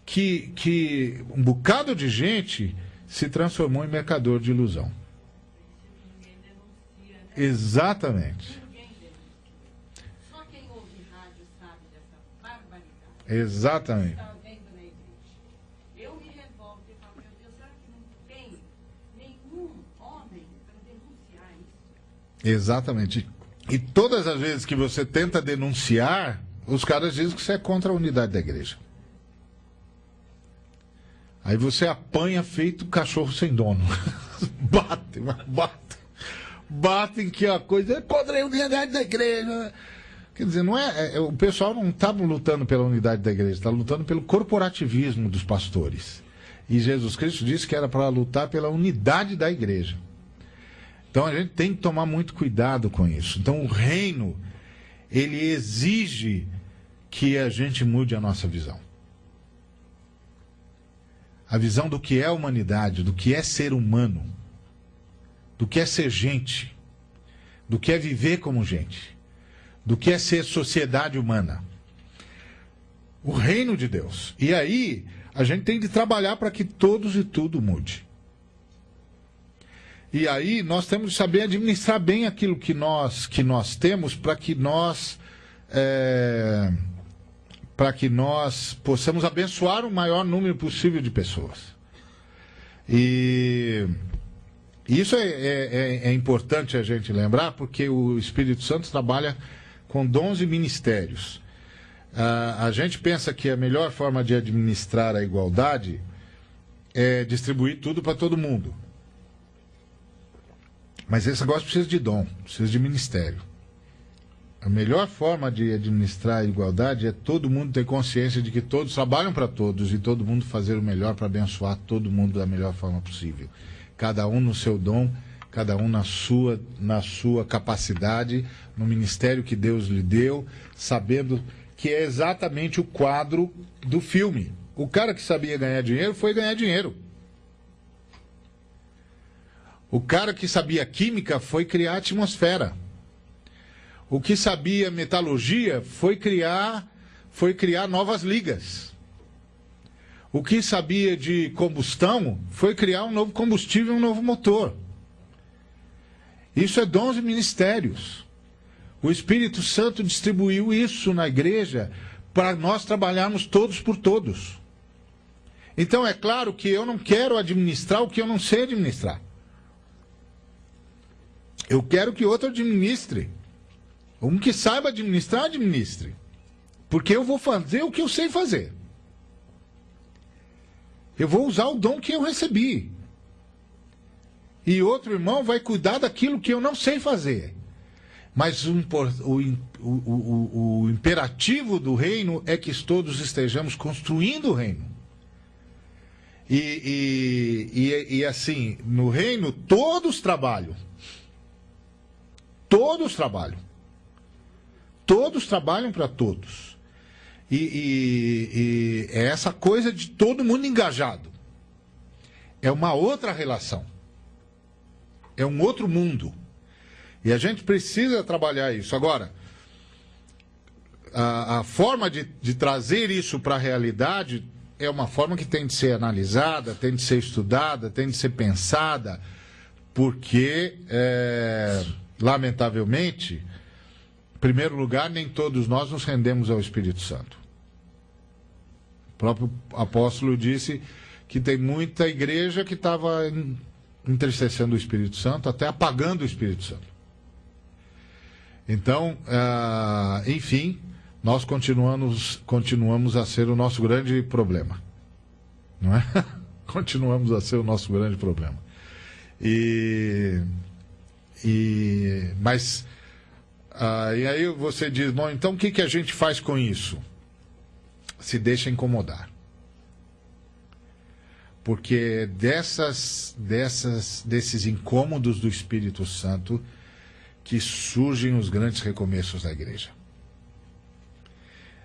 que um bocado de gente se transformou em mercador de ilusão. Exatamente. Só quem ouve rádio sabe dessa barbaridade. Exatamente. Está vendo na igreja. Eu me revolto e falo, meu Deus, será que não tem nenhum homem para denunciar isso? Exatamente. E todas as vezes que você tenta denunciar, os caras dizem que você é contra a unidade da igreja. Aí você apanha feito cachorro sem dono. Batem que a coisa é contra a unidade da igreja. Quer dizer, não o pessoal não está lutando pela unidade da igreja, está lutando pelo corporativismo dos pastores. E Jesus Cristo disse que era para lutar pela unidade da igreja. Então a gente tem que tomar muito cuidado com isso. Então o reino, ele exige que a gente mude a nossa visão. a visão do que é humanidade, do que é ser humano, do que é ser gente, do que é viver como gente, do que é ser sociedade humana. O reino de Deus. E aí, a gente tem de trabalhar para que todos e tudo mude. E aí, nós temos de saber administrar bem aquilo que nós temos para que nós possamos abençoar o maior número possível de pessoas. E isso é importante a gente lembrar, porque o Espírito Santo trabalha com dons e ministérios. A gente pensa que a melhor forma de administrar a igualdade é distribuir tudo para todo mundo. Mas esse negócio precisa de dom, precisa de ministério. A melhor forma de administrar a igualdade é todo mundo ter consciência de que todos trabalham para todos e todo mundo fazer o melhor para abençoar todo mundo da melhor forma possível. Cada um no seu dom, cada um na sua capacidade, no ministério que Deus lhe deu, sabendo que é exatamente o quadro do filme. O cara que sabia ganhar dinheiro foi ganhar dinheiro. O cara que sabia química foi criar atmosfera. O que sabia metalurgia foi criar novas ligas. O que sabia de combustão foi criar um novo combustível, um novo motor. Isso é dons e ministérios. O Espírito Santo distribuiu isso na igreja para nós trabalharmos todos por todos. Então é claro que eu não quero administrar o que eu não sei administrar. Eu quero que outro administre. Um que saiba administrar, administre. Porque eu vou fazer o que eu sei fazer. Eu vou usar o dom que eu recebi. E outro irmão vai cuidar daquilo que eu não sei fazer. Mas o imperativo do reino é que todos estejamos construindo o reino. E assim, no reino todos trabalham. Todos trabalham. Todos trabalham para todos. E é essa coisa de todo mundo engajado. É uma outra relação. É um outro mundo. E a gente precisa trabalhar isso. Agora, a forma de trazer isso para a realidade é uma forma que tem de ser analisada, tem de ser estudada, tem de ser pensada, porque, lamentavelmente, em primeiro lugar, nem todos nós nos rendemos ao Espírito Santo. O próprio apóstolo disse que tem muita igreja que estava entristecendo o Espírito Santo, até apagando o Espírito Santo. Então, enfim, nós continuamos a ser o nosso grande problema. Não é? Continuamos a ser o nosso grande problema. Mas e aí você diz, bom, então o que a gente faz com isso? Se deixa incomodar. Porque desses incômodos do Espírito Santo que surgem os grandes recomeços da igreja.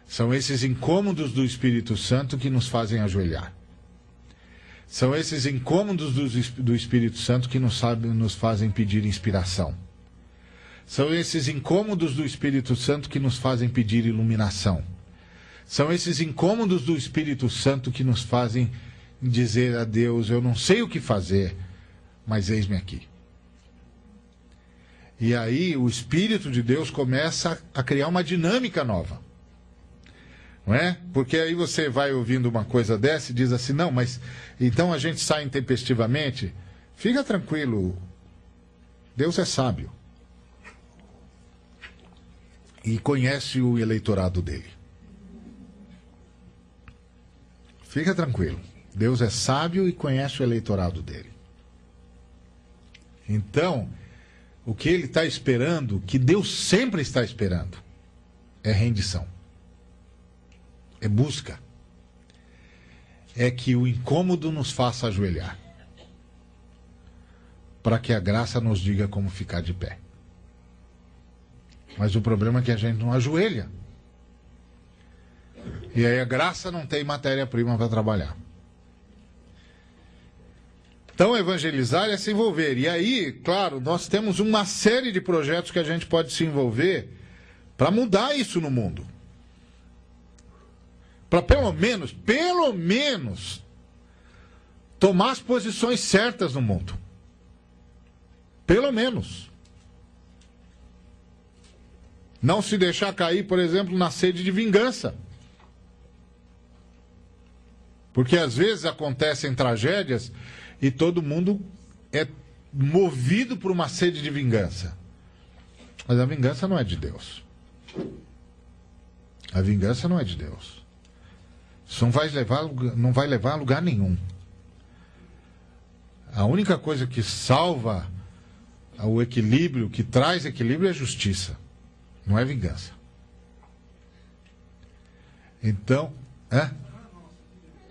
São esses incômodos do Espírito Santo que nos fazem ajoelhar. São esses incômodos do Espírito Santo que nos fazem pedir inspiração. São esses incômodos do Espírito Santo que nos fazem pedir iluminação. São esses incômodos do Espírito Santo que nos fazem dizer a Deus, eu não sei o que fazer, mas eis-me aqui. E aí o Espírito de Deus começa a criar uma dinâmica nova. Não é? Porque aí você vai ouvindo uma coisa dessa e diz assim, não, mas então a gente sai intempestivamente. Fica tranquilo, Deus é sábio. E conhece o eleitorado dele. Fica tranquilo. Deus é sábio e conhece o eleitorado dele. Então, o que ele está esperando, que Deus sempre está esperando, é rendição. É busca. É que o incômodo nos faça ajoelhar. Para que a graça nos diga como ficar de pé. Mas o problema é que a gente não ajoelha. E aí a graça não tem matéria-prima para trabalhar. Então, evangelizar é se envolver. E aí, claro, nós temos uma série de projetos que a gente pode se envolver para mudar isso no mundo. Para pelo menos, tomar as posições certas no mundo. Pelo menos. Não se deixar cair, por exemplo, na sede de vingança. Porque às vezes acontecem tragédias e todo mundo é movido por uma sede de vingança. Mas a vingança não é de Deus. A vingança não é de Deus. Isso não vai levar a lugar nenhum. A única coisa que salva o equilíbrio, que traz equilíbrio, é justiça. Não é vingança. Então,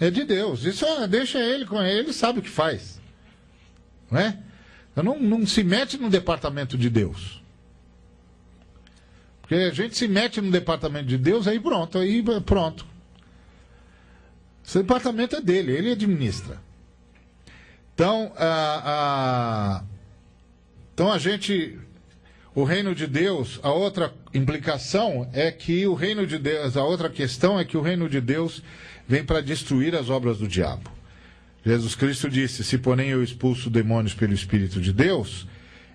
é de Deus. Isso deixa ele com ele sabe o que faz. Não é? Então não se mete no departamento de Deus. Porque a gente se mete no departamento de Deus, aí pronto. Esse departamento é dele, ele administra. Então, o reino de Deus, a outra implicação é que o reino de Deus, a outra questão é que o reino de Deus vem para destruir as obras do diabo. Jesus Cristo disse: se porém eu expulso demônios pelo Espírito de Deus,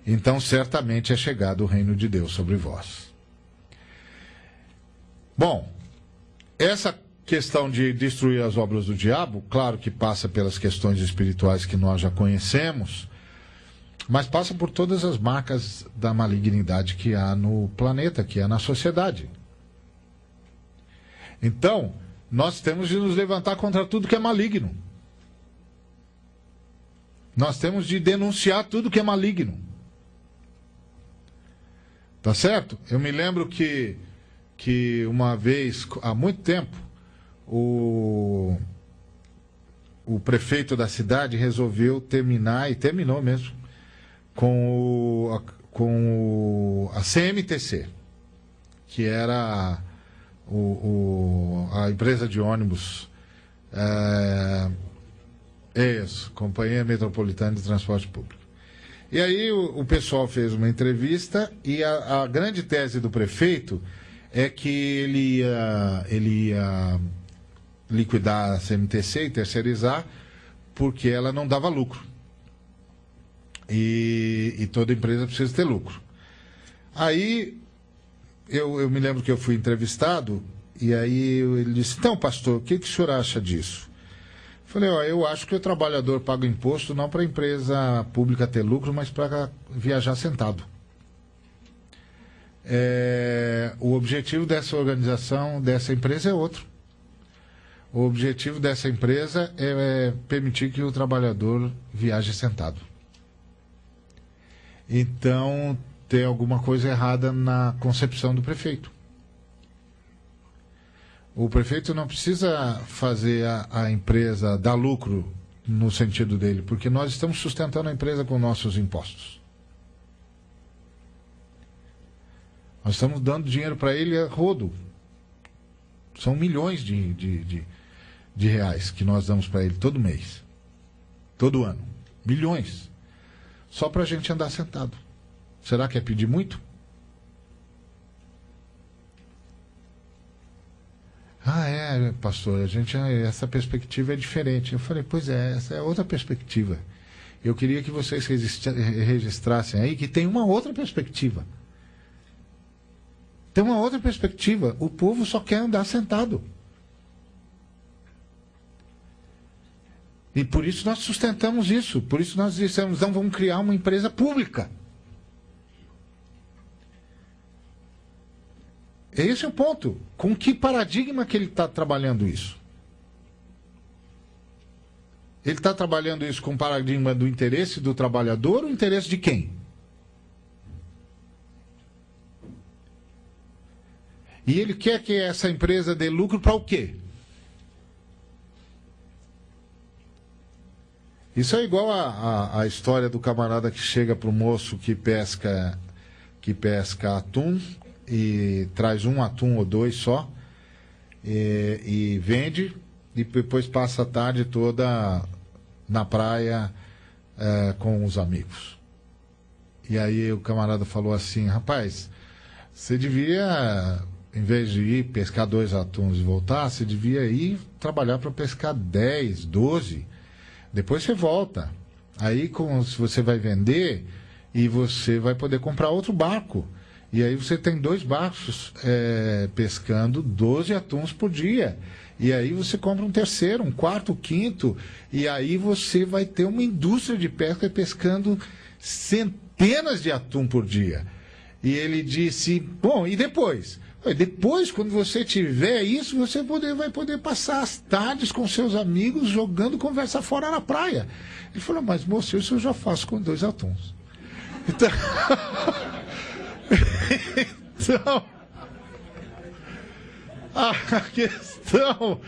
então certamente é chegado o reino de Deus sobre vós. Bom, essa questão de destruir as obras do diabo, claro que passa pelas questões espirituais que nós já conhecemos, mas passa por todas as marcas da malignidade que há no planeta, que há na sociedade. Então, nós temos de nos levantar contra tudo que é maligno. Nós temos de denunciar tudo que é maligno. Tá certo? Eu me lembro que uma vez, há muito tempo, o prefeito da cidade resolveu terminar, e terminou mesmo, com a CMTC, que era a empresa de ônibus, Companhia Metropolitana de Transporte Público. E aí o pessoal fez uma entrevista e a grande tese do prefeito é que ele ia liquidar a CMTC e terceirizar porque ela não dava lucro. E toda empresa precisa ter lucro. Aí eu me lembro que eu fui entrevistado e aí ele disse: então, pastor, o que o senhor acha disso? Eu falei: eu acho que o trabalhador paga imposto não para a empresa pública ter lucro, mas para viajar sentado. O objetivo dessa organização, dessa empresa é outro. O objetivo dessa empresa é permitir que o trabalhador viaje sentado. Então, tem alguma coisa errada na concepção do prefeito. O prefeito não precisa fazer a empresa dar lucro no sentido dele, porque nós estamos sustentando a empresa com nossos impostos. Nós estamos dando dinheiro para ele a rodo. São milhões de reais que nós damos para ele todo mês. Todo ano. Milhões. Só para a gente andar sentado. Será que é pedir muito? Pastor, essa perspectiva é diferente. Eu falei: pois é, essa é outra perspectiva. Eu queria que vocês registrassem aí que tem uma outra perspectiva. Tem uma outra perspectiva. O povo só quer andar sentado. E por isso nós sustentamos isso. Por isso nós dissemos: não, vamos criar uma empresa pública. Esse é o ponto. Com que paradigma que ele está trabalhando isso? Ele está trabalhando isso com o paradigma do interesse do trabalhador ou o interesse de quem? E ele quer que essa empresa dê lucro para o quê? Isso é igual a história do camarada que chega para o moço que pesca atum e traz um atum ou dois só e vende, e depois passa a tarde toda na praia com os amigos. E aí o camarada falou assim: rapaz, você devia, em vez de ir pescar 2 atuns e voltar, você devia ir trabalhar para pescar 10, 12. Depois você volta. Aí se você vai vender e você vai poder comprar outro barco. E aí você tem 2 barcos pescando 12 atuns por dia. E aí você compra um terceiro, um quarto, um quinto. E aí você vai ter uma indústria de pesca pescando centenas de atum por dia. E ele disse: bom, e depois? Depois, quando você tiver isso, você vai poder passar as tardes com seus amigos jogando conversa fora na praia. Ele falou: mas moço, isso eu já faço com 2 atuns. Então, a questão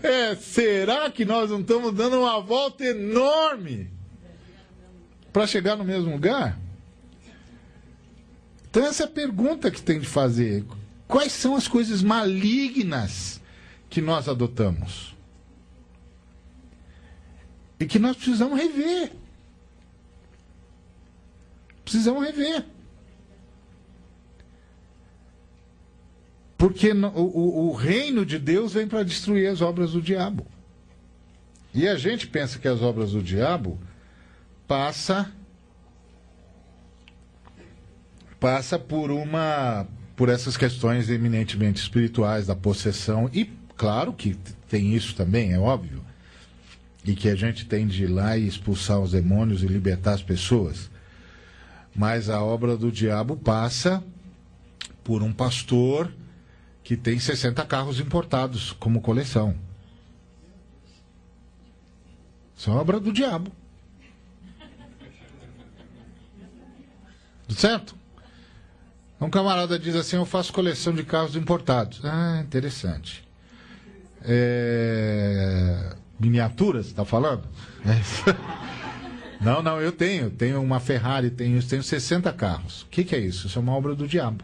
é: será que nós não estamos dando uma volta enorme para chegar no mesmo lugar? Então essa é a pergunta que tem de fazer. Quais são as coisas malignas que nós adotamos? E que nós precisamos rever. Precisamos rever. Porque o reino de Deus vem para destruir as obras do diabo. E a gente pensa que as obras do diabo passa por essas questões eminentemente espirituais, da possessão, e claro que tem isso também, é óbvio, e que a gente tem de ir lá e expulsar os demônios e libertar as pessoas. Mas a obra do diabo passa por um pastor que tem 60 carros importados como coleção. Isso é obra do diabo. Certo? Um camarada diz assim: eu faço coleção de carros importados. Ah, interessante. Miniaturas, está falando? Não, eu tenho uma Ferrari, tenho 60 carros. O que é isso? Isso é uma obra do diabo.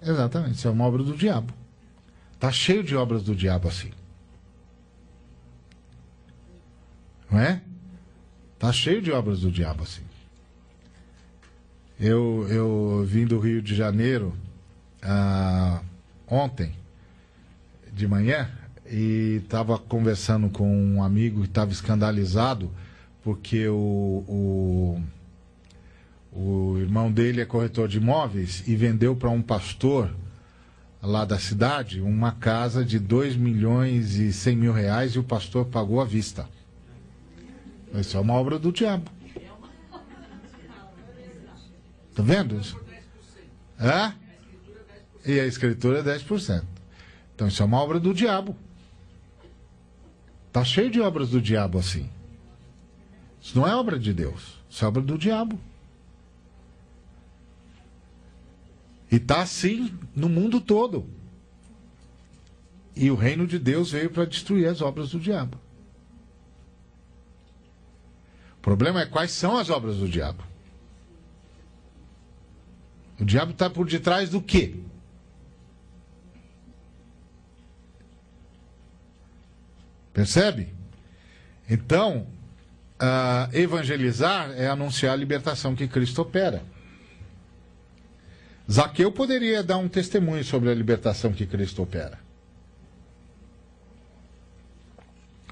Exatamente, isso é uma obra do diabo. Está cheio de obras do diabo assim. Não é? Está cheio de obras do diabo assim. Eu vim do Rio de Janeiro ontem de manhã e estava conversando com um amigo que estava escandalizado porque o irmão dele é corretor de imóveis e vendeu para um pastor lá da cidade uma casa de 2.100.000 e o pastor pagou à vista. Isso é uma obra do diabo. Tá vendo isso? E a escritura é 10%. Então isso é uma obra do diabo. Tá cheio de obras do diabo assim. Isso não é obra de Deus. Isso é obra do diabo. E tá assim no mundo todo. E o reino de Deus veio para destruir as obras do diabo. O problema é quais são as obras do diabo. O diabo está por detrás do quê? Percebe? Então, evangelizar é anunciar a libertação que Cristo opera. Zaqueu poderia dar um testemunho sobre a libertação que Cristo opera.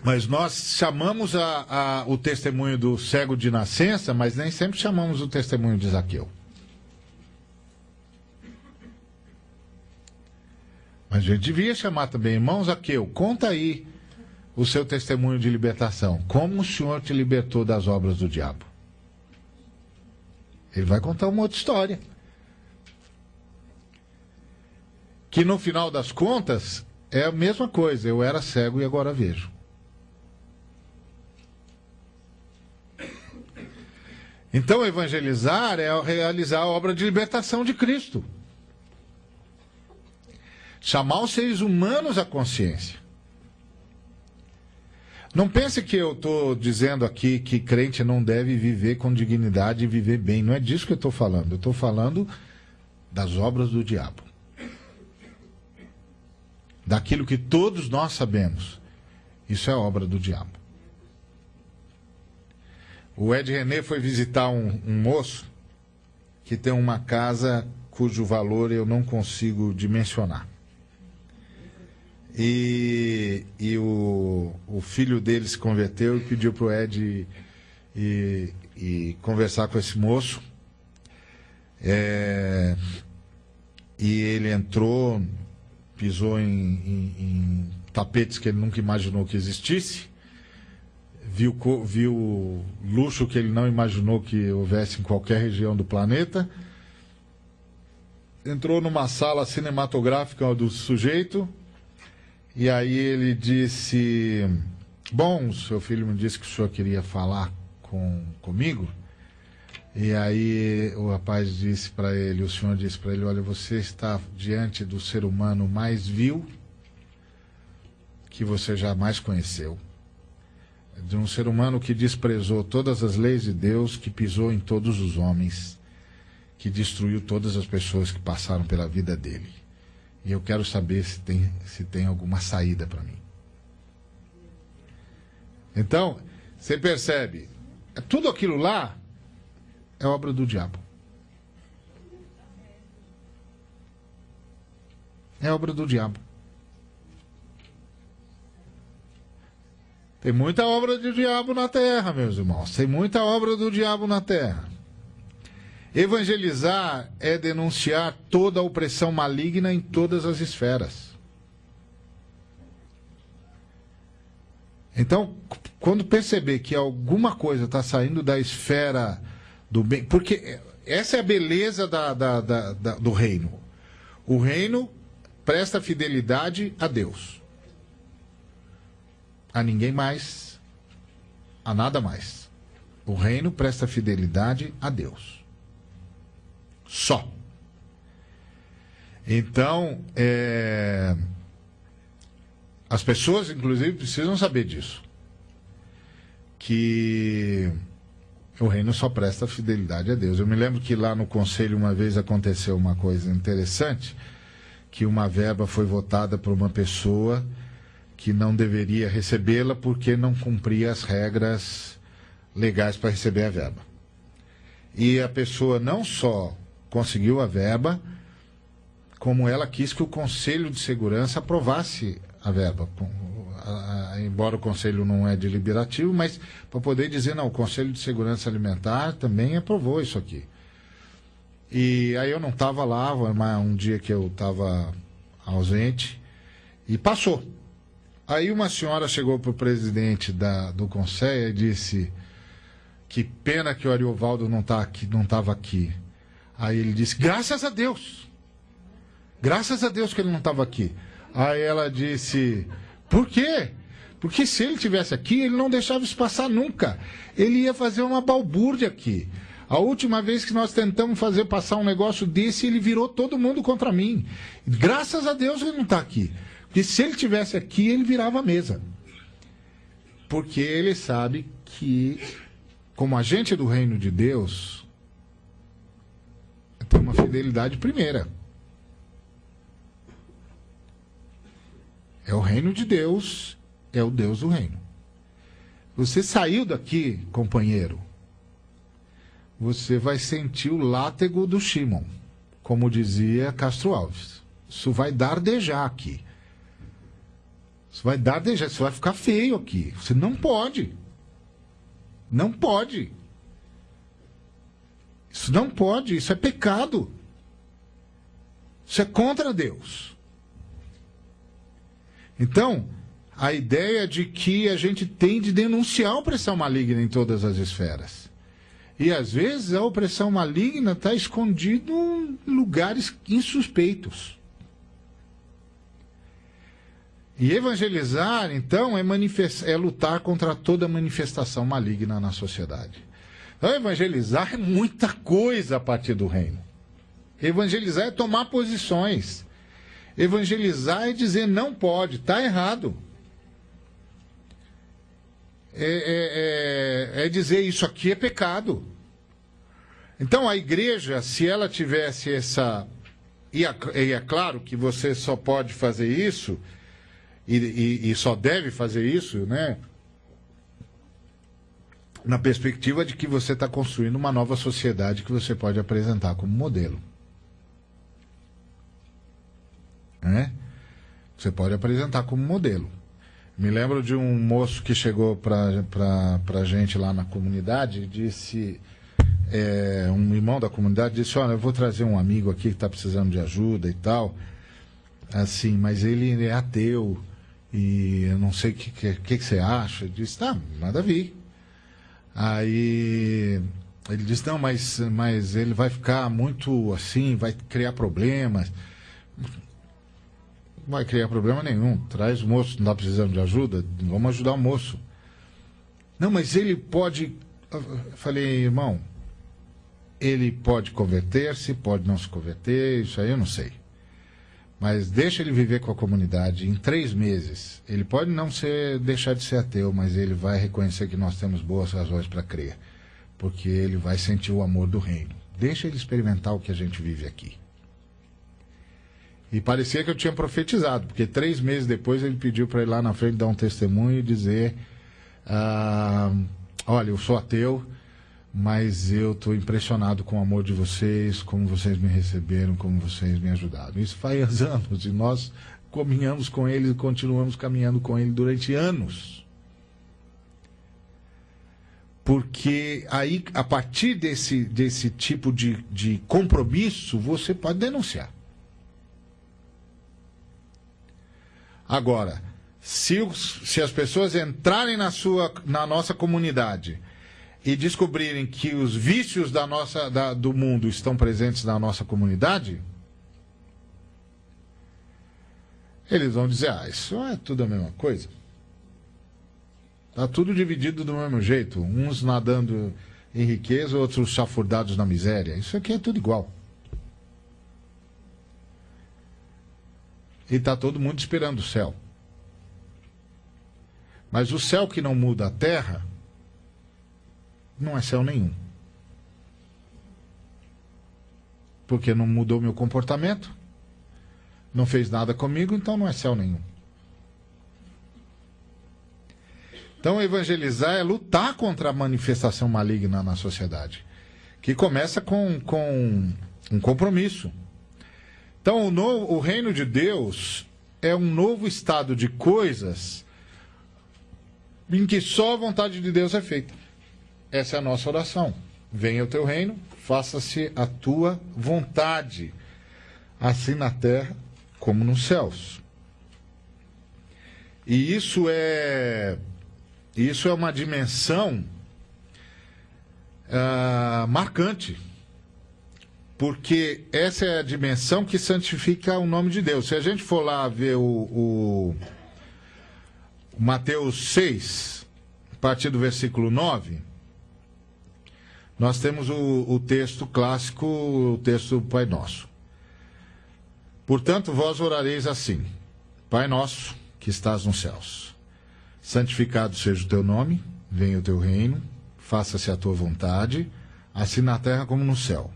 Mas nós chamamos o testemunho do cego de nascença, mas nem sempre chamamos o testemunho de Zaqueu. Mas a gente devia chamar também: irmão Zaqueu, conta aí o seu testemunho de libertação. Como o Senhor te libertou das obras do diabo? Ele vai contar uma outra história. Que no final das contas é a mesma coisa. Eu era cego e agora vejo. Então evangelizar é realizar a obra de libertação de Cristo. Chamar os seres humanos à consciência. Não pense que eu estou dizendo aqui que crente não deve viver com dignidade e viver bem. Não é disso que eu estou falando. Eu estou falando das obras do diabo. Daquilo que todos nós sabemos. Isso é obra do diabo. O Ed René foi visitar um moço que tem uma casa cujo valor eu não consigo dimensionar. E o filho dele se converteu e pediu para o Ed e conversar com esse moço. E ele entrou, pisou em tapetes que ele nunca imaginou que existisse, viu luxo que ele não imaginou que houvesse em qualquer região do planeta, entrou numa sala cinematográfica do sujeito, e aí ele disse: bom, o seu filho me disse que o senhor queria falar comigo. E aí o rapaz disse para ele, o senhor disse para ele: olha, você está diante do ser humano mais vil que você jamais conheceu. De um ser humano que desprezou todas as leis de Deus, que pisou em todos os homens, que destruiu todas as pessoas que passaram pela vida dele. E eu quero saber se tem alguma saída para mim. Então, você percebe, tudo aquilo lá é obra do diabo. É obra do diabo. Tem muita obra do diabo na terra, meus irmãos. Tem muita obra do diabo na terra. Evangelizar é denunciar toda a opressão maligna em todas as esferas. Então, quando perceber que alguma coisa está saindo da esfera do bem... Porque essa é a beleza do reino. O reino presta fidelidade a Deus. A ninguém mais, a nada mais. O reino presta fidelidade a Deus. Só. Então, as pessoas, inclusive, precisam saber disso. Que o reino só presta fidelidade a Deus. Eu me lembro que lá no conselho uma vez aconteceu uma coisa interessante, que uma verba foi votada por uma pessoa que não deveria recebê-la porque não cumpria as regras legais para receber a verba. E a pessoa não só conseguiu a verba, como ela quis que o Conselho de Segurança aprovasse a verba. Embora o Conselho não é deliberativo, mas para poder dizer, não, o Conselho de Segurança Alimentar também aprovou isso aqui. E aí eu não estava lá, um dia que eu estava ausente, e passou. Aí uma senhora chegou para o presidente do Conselho e disse: que pena que o Ariovaldo não estava aqui. Aí ele disse: graças a Deus que ele não estava aqui. Aí ela disse: por quê? Porque se ele estivesse aqui, ele não deixava isso passar nunca. Ele ia fazer uma balbúrdia aqui. A última vez que nós tentamos fazer passar um negócio desse, ele virou todo mundo contra mim. Graças a Deus que ele não está aqui. Porque se ele estivesse aqui, ele virava a mesa. Porque ele sabe que, como agente do reino de Deus, tem uma fidelidade primeira. É o reino de Deus, é o Deus do reino. Você saiu daqui, companheiro, você vai sentir o látego do Shimon, como dizia Castro Alves. Isso vai dardejar aqui. Isso vai dardejar, isso vai ficar feio aqui. Você não pode. Não pode. Isso não pode, isso é pecado. Isso é contra Deus. Então, a ideia de que a gente tem de denunciar a opressão maligna em todas as esferas. E às vezes a opressão maligna está escondida em lugares insuspeitos. E evangelizar, então, é lutar contra toda manifestação maligna na sociedade. Então, evangelizar é muita coisa a partir do reino. Evangelizar é tomar posições. Evangelizar é dizer não pode, está errado. É dizer isso aqui é pecado. Então, a igreja, se ela tivesse essa... E é claro que você só pode fazer isso... E só deve fazer isso, né? na perspectiva de que você está construindo uma nova sociedade que você pode apresentar como modelo. Né? Você pode apresentar como modelo. Me lembro de um moço que chegou para a gente lá na comunidade e disse, um irmão da comunidade disse, olha, eu vou trazer um amigo aqui que está precisando de ajuda e tal, assim, mas ele é ateu e eu não sei o que você acha. Eu disse, tá, nada a ver. Aí ele disse, não, mas ele vai ficar muito assim, vai criar problemas. Não vai criar problema nenhum. Traz o moço, não está precisando de ajuda, vamos ajudar o moço. Não, mas ele pode... Eu falei, irmão, ele pode converter-se, pode não se converter, isso aí eu não sei. Mas deixa ele viver com a comunidade. Em 3 meses, ele pode não deixar de ser ateu, mas ele vai reconhecer que nós temos boas razões para crer. Porque ele vai sentir o amor do reino. Deixa ele experimentar o que a gente vive aqui. E parecia que eu tinha profetizado, porque 3 meses depois ele pediu para ir lá na frente dar um testemunho e dizer, olha, eu sou ateu, mas eu estou impressionado com o amor de vocês, como vocês me receberam, como vocês me ajudaram. Isso faz anos, e nós caminhamos com ele e continuamos caminhando com ele durante anos. Porque aí, a partir desse tipo de compromisso, você pode denunciar. Agora, se as pessoas entrarem na nossa comunidade e descobrirem que os vícios do mundo estão presentes na nossa comunidade, eles vão dizer, isso é tudo a mesma coisa. Está tudo dividido do mesmo jeito. Uns nadando em riqueza, outros chafurdados na miséria. Isso aqui é tudo igual. E está todo mundo esperando o céu. Mas o céu que não muda a terra não é céu nenhum. Porque não mudou meu comportamento, não fez nada comigo, então não é céu nenhum. Então evangelizar é lutar contra a manifestação maligna na sociedade, que começa com um compromisso. Então o reino de Deus é um novo estado de coisas em que só a vontade de Deus é feita. Essa é a nossa oração. Venha o teu reino, faça-se a tua vontade, assim na terra como nos céus. E isso é uma dimensão marcante, porque essa é a dimensão que santifica o nome de Deus. Se a gente for lá ver o Mateus 6, a partir do versículo 9, nós temos o texto clássico, o texto do Pai Nosso. Portanto, vós orareis assim: Pai nosso, que estás nos céus, santificado seja o teu nome, venha o teu reino, faça-se a tua vontade, assim na terra como no céu.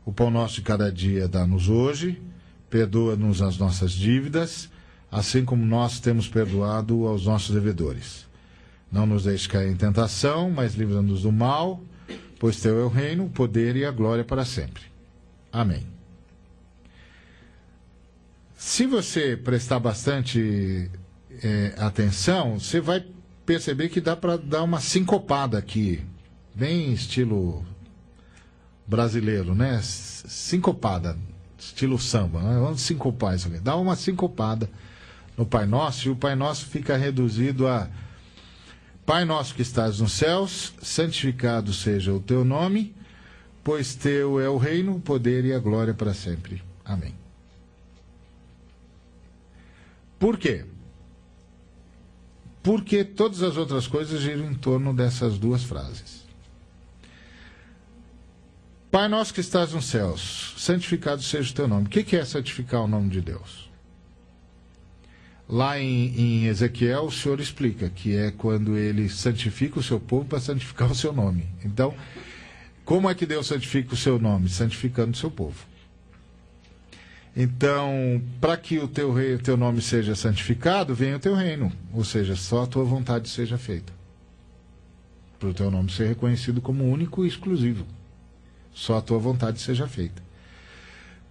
O pão nosso de cada dia dá-nos hoje, perdoa-nos as nossas dívidas, assim como nós temos perdoado aos nossos devedores. Não nos deixes cair em tentação, mas livra-nos do mal, pois teu é o reino, o poder e a glória para sempre. Amém. Se você prestar bastante atenção, você vai perceber que dá para dar uma sincopada aqui, bem estilo brasileiro, né? Sincopada, estilo samba, né? Vamos sincopar isso aqui. Dá uma sincopada no Pai Nosso, e o Pai Nosso fica reduzido a: Pai nosso que estás nos céus, santificado seja o teu nome, pois teu é o reino, o poder e a glória para sempre. Amém. Por quê? Porque todas as outras coisas giram em torno dessas duas frases. Pai nosso que estás nos céus, santificado seja o teu nome. O que é santificar o nome de Deus? Lá em Ezequiel, o Senhor explica que é quando ele santifica o seu povo para santificar o seu nome. Então, como é que Deus santifica o seu nome? Santificando o seu povo. Então, para que o teu nome seja santificado, venha o teu reino. Ou seja, só a tua vontade seja feita. para o teu nome ser reconhecido como único e exclusivo. Só a tua vontade seja feita.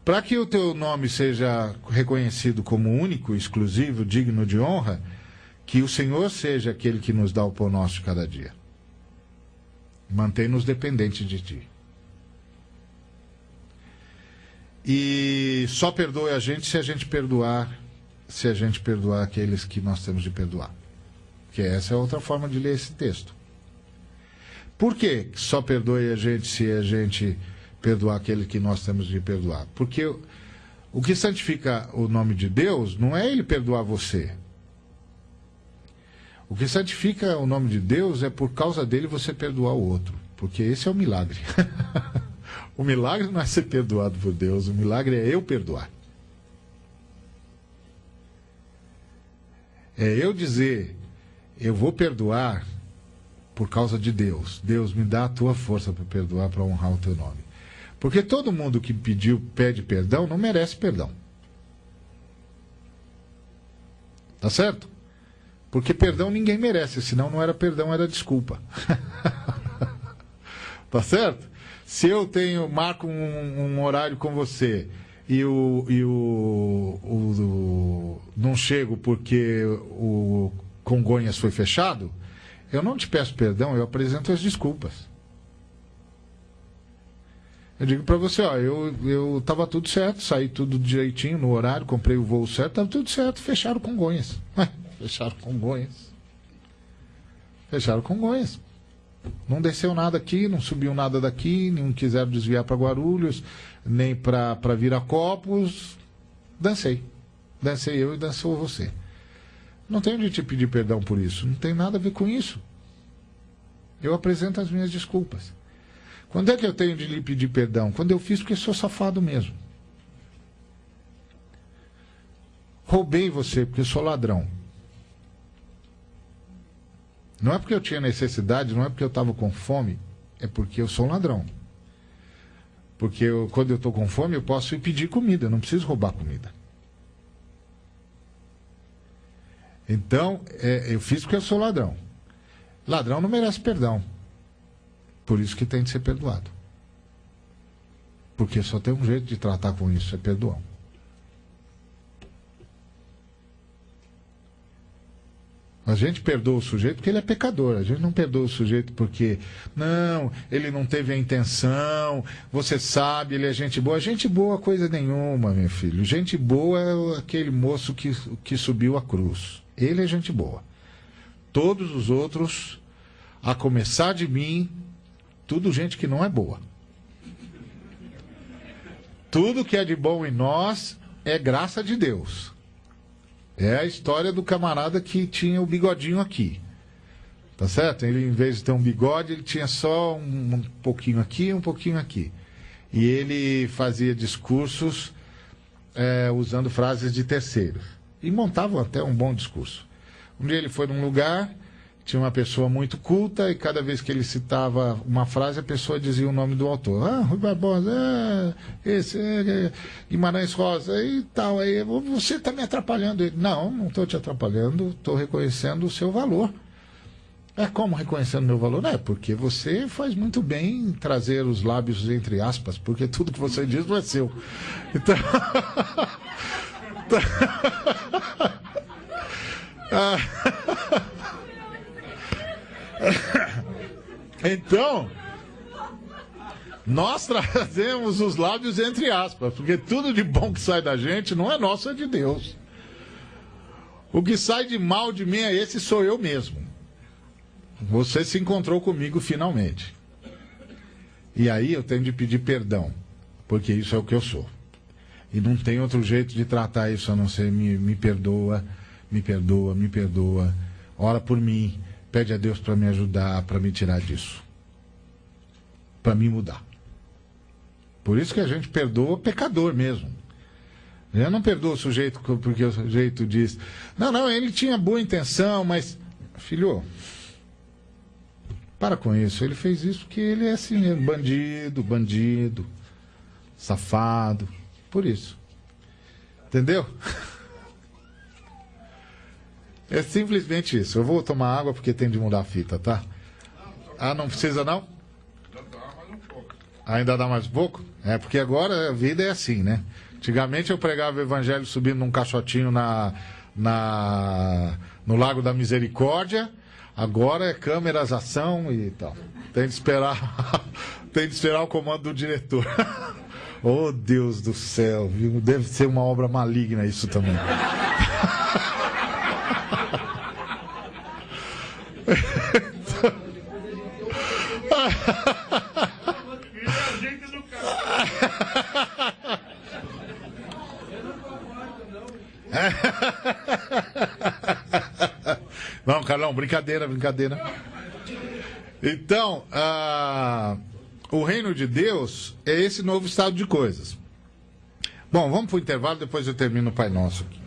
Para que o teu nome seja reconhecido como único, exclusivo, digno de honra, que o Senhor seja aquele que nos dá o pão nosso de cada dia. Mantém-nos dependentes de Ti. E só perdoe a gente se a gente perdoar aqueles que nós temos de perdoar. Porque essa é outra forma de ler esse texto. Por que só perdoe a gente se a gente perdoar aquele que nós temos de perdoar? Porque o que santifica o nome de Deus não é Ele perdoar você. O que santifica o nome de Deus é por causa dele você perdoar o outro. Porque esse é o milagre. O milagre não é ser perdoado por Deus, o milagre é eu perdoar. É eu dizer, eu vou perdoar por causa de Deus. Deus, me dá a tua força para perdoar, para honrar o teu nome. Porque todo mundo que pede perdão não merece perdão. Tá certo? Porque perdão ninguém merece, senão não era perdão, era desculpa. Tá certo? Se eu marco um horário com você e não chego porque o Congonhas foi fechado, eu não te peço perdão, eu apresento as desculpas. Eu digo para você, ó, eu tava tudo certo, saí tudo direitinho no horário, comprei o voo certo, tava tudo certo, fecharam Congonhas. Fecharam Congonhas. Fecharam Congonhas. Não desceu nada aqui, não subiu nada daqui, não quiseram desviar para Guarulhos, nem para Viracopos. Dancei. Dancei eu e dançou você. Não tenho de te pedir perdão por isso. Não tem nada a ver com isso. Eu apresento as minhas desculpas. Quando é que eu tenho de lhe pedir perdão? Quando eu fiz porque sou safado mesmo. Roubei você porque sou ladrão. Não é porque eu tinha necessidade, não é porque eu estava com fome, é porque eu sou um ladrão. Porque quando eu estou com fome, eu posso ir pedir comida, não preciso roubar comida. Então, eu fiz porque eu sou ladrão. Ladrão não merece perdão. Por isso que tem de ser perdoado. Porque só tem um jeito de tratar com isso, é perdoão. A gente perdoa o sujeito porque ele é pecador. A gente não perdoa o sujeito porque, não, ele não teve a intenção, você sabe, ele é gente boa. Gente boa coisa nenhuma, meu filho. Gente boa é aquele moço que subiu a cruz. Ele é gente boa. Todos os outros, a começar de mim, tudo gente que não é boa. Tudo que é de bom em nós é graça de Deus. É a história do camarada que tinha o bigodinho aqui. Tá certo? Ele, em vez de ter um bigode, ele tinha só um pouquinho aqui, um pouquinho aqui. E ele fazia discursos usando frases de terceiros. E montava até um bom discurso. Um dia ele foi num lugar, tinha uma pessoa muito culta, e cada vez que ele citava uma frase, a pessoa dizia o nome do autor. Ah, Rui Barbosa, esse, Guimarães Rosa e tal. Aí, você está me atrapalhando. Ele, não estou te atrapalhando, estou reconhecendo o seu valor. Como reconhecendo o meu valor? Porque você faz muito bem em trazer os lábios entre aspas, porque tudo que você diz não é seu. Então... Então, nós trazemos os lábios entre aspas, porque tudo de bom que sai da gente não é nosso, é de Deus. O que sai de mal de mim é esse, sou eu mesmo. Você se encontrou comigo finalmente. E aí eu tenho de pedir perdão, porque isso é o que eu sou. E não tem outro jeito de tratar isso a não ser me perdoa, me perdoa, me perdoa. Ora por mim, pede a Deus para me ajudar, para me tirar disso. Para me mudar. Por isso que a gente perdoa o pecador mesmo. Eu não perdoa o sujeito porque o sujeito diz, não, ele tinha boa intenção, mas... Filho, para com isso. Ele fez isso porque ele é assim mesmo, bandido, safado. Por isso. Entendeu? É simplesmente isso. Eu vou tomar água porque tem de mudar a fita, tá? Ah, não precisa não? Ainda dá mais um pouco. Ainda dá mais um pouco? É, porque agora a vida é assim, né? Antigamente eu pregava o evangelho subindo num caixotinho no Lago da Misericórdia. Agora é câmeras, ação e tal. Tem de esperar, tem de esperar o comando do diretor. Oh, Deus do céu, viu? Deve ser uma obra maligna isso também. Não, Carlão, brincadeira. Então, o reino de Deus é esse novo estado de coisas. Bom, vamos para o intervalo, depois eu termino o Pai Nosso aqui.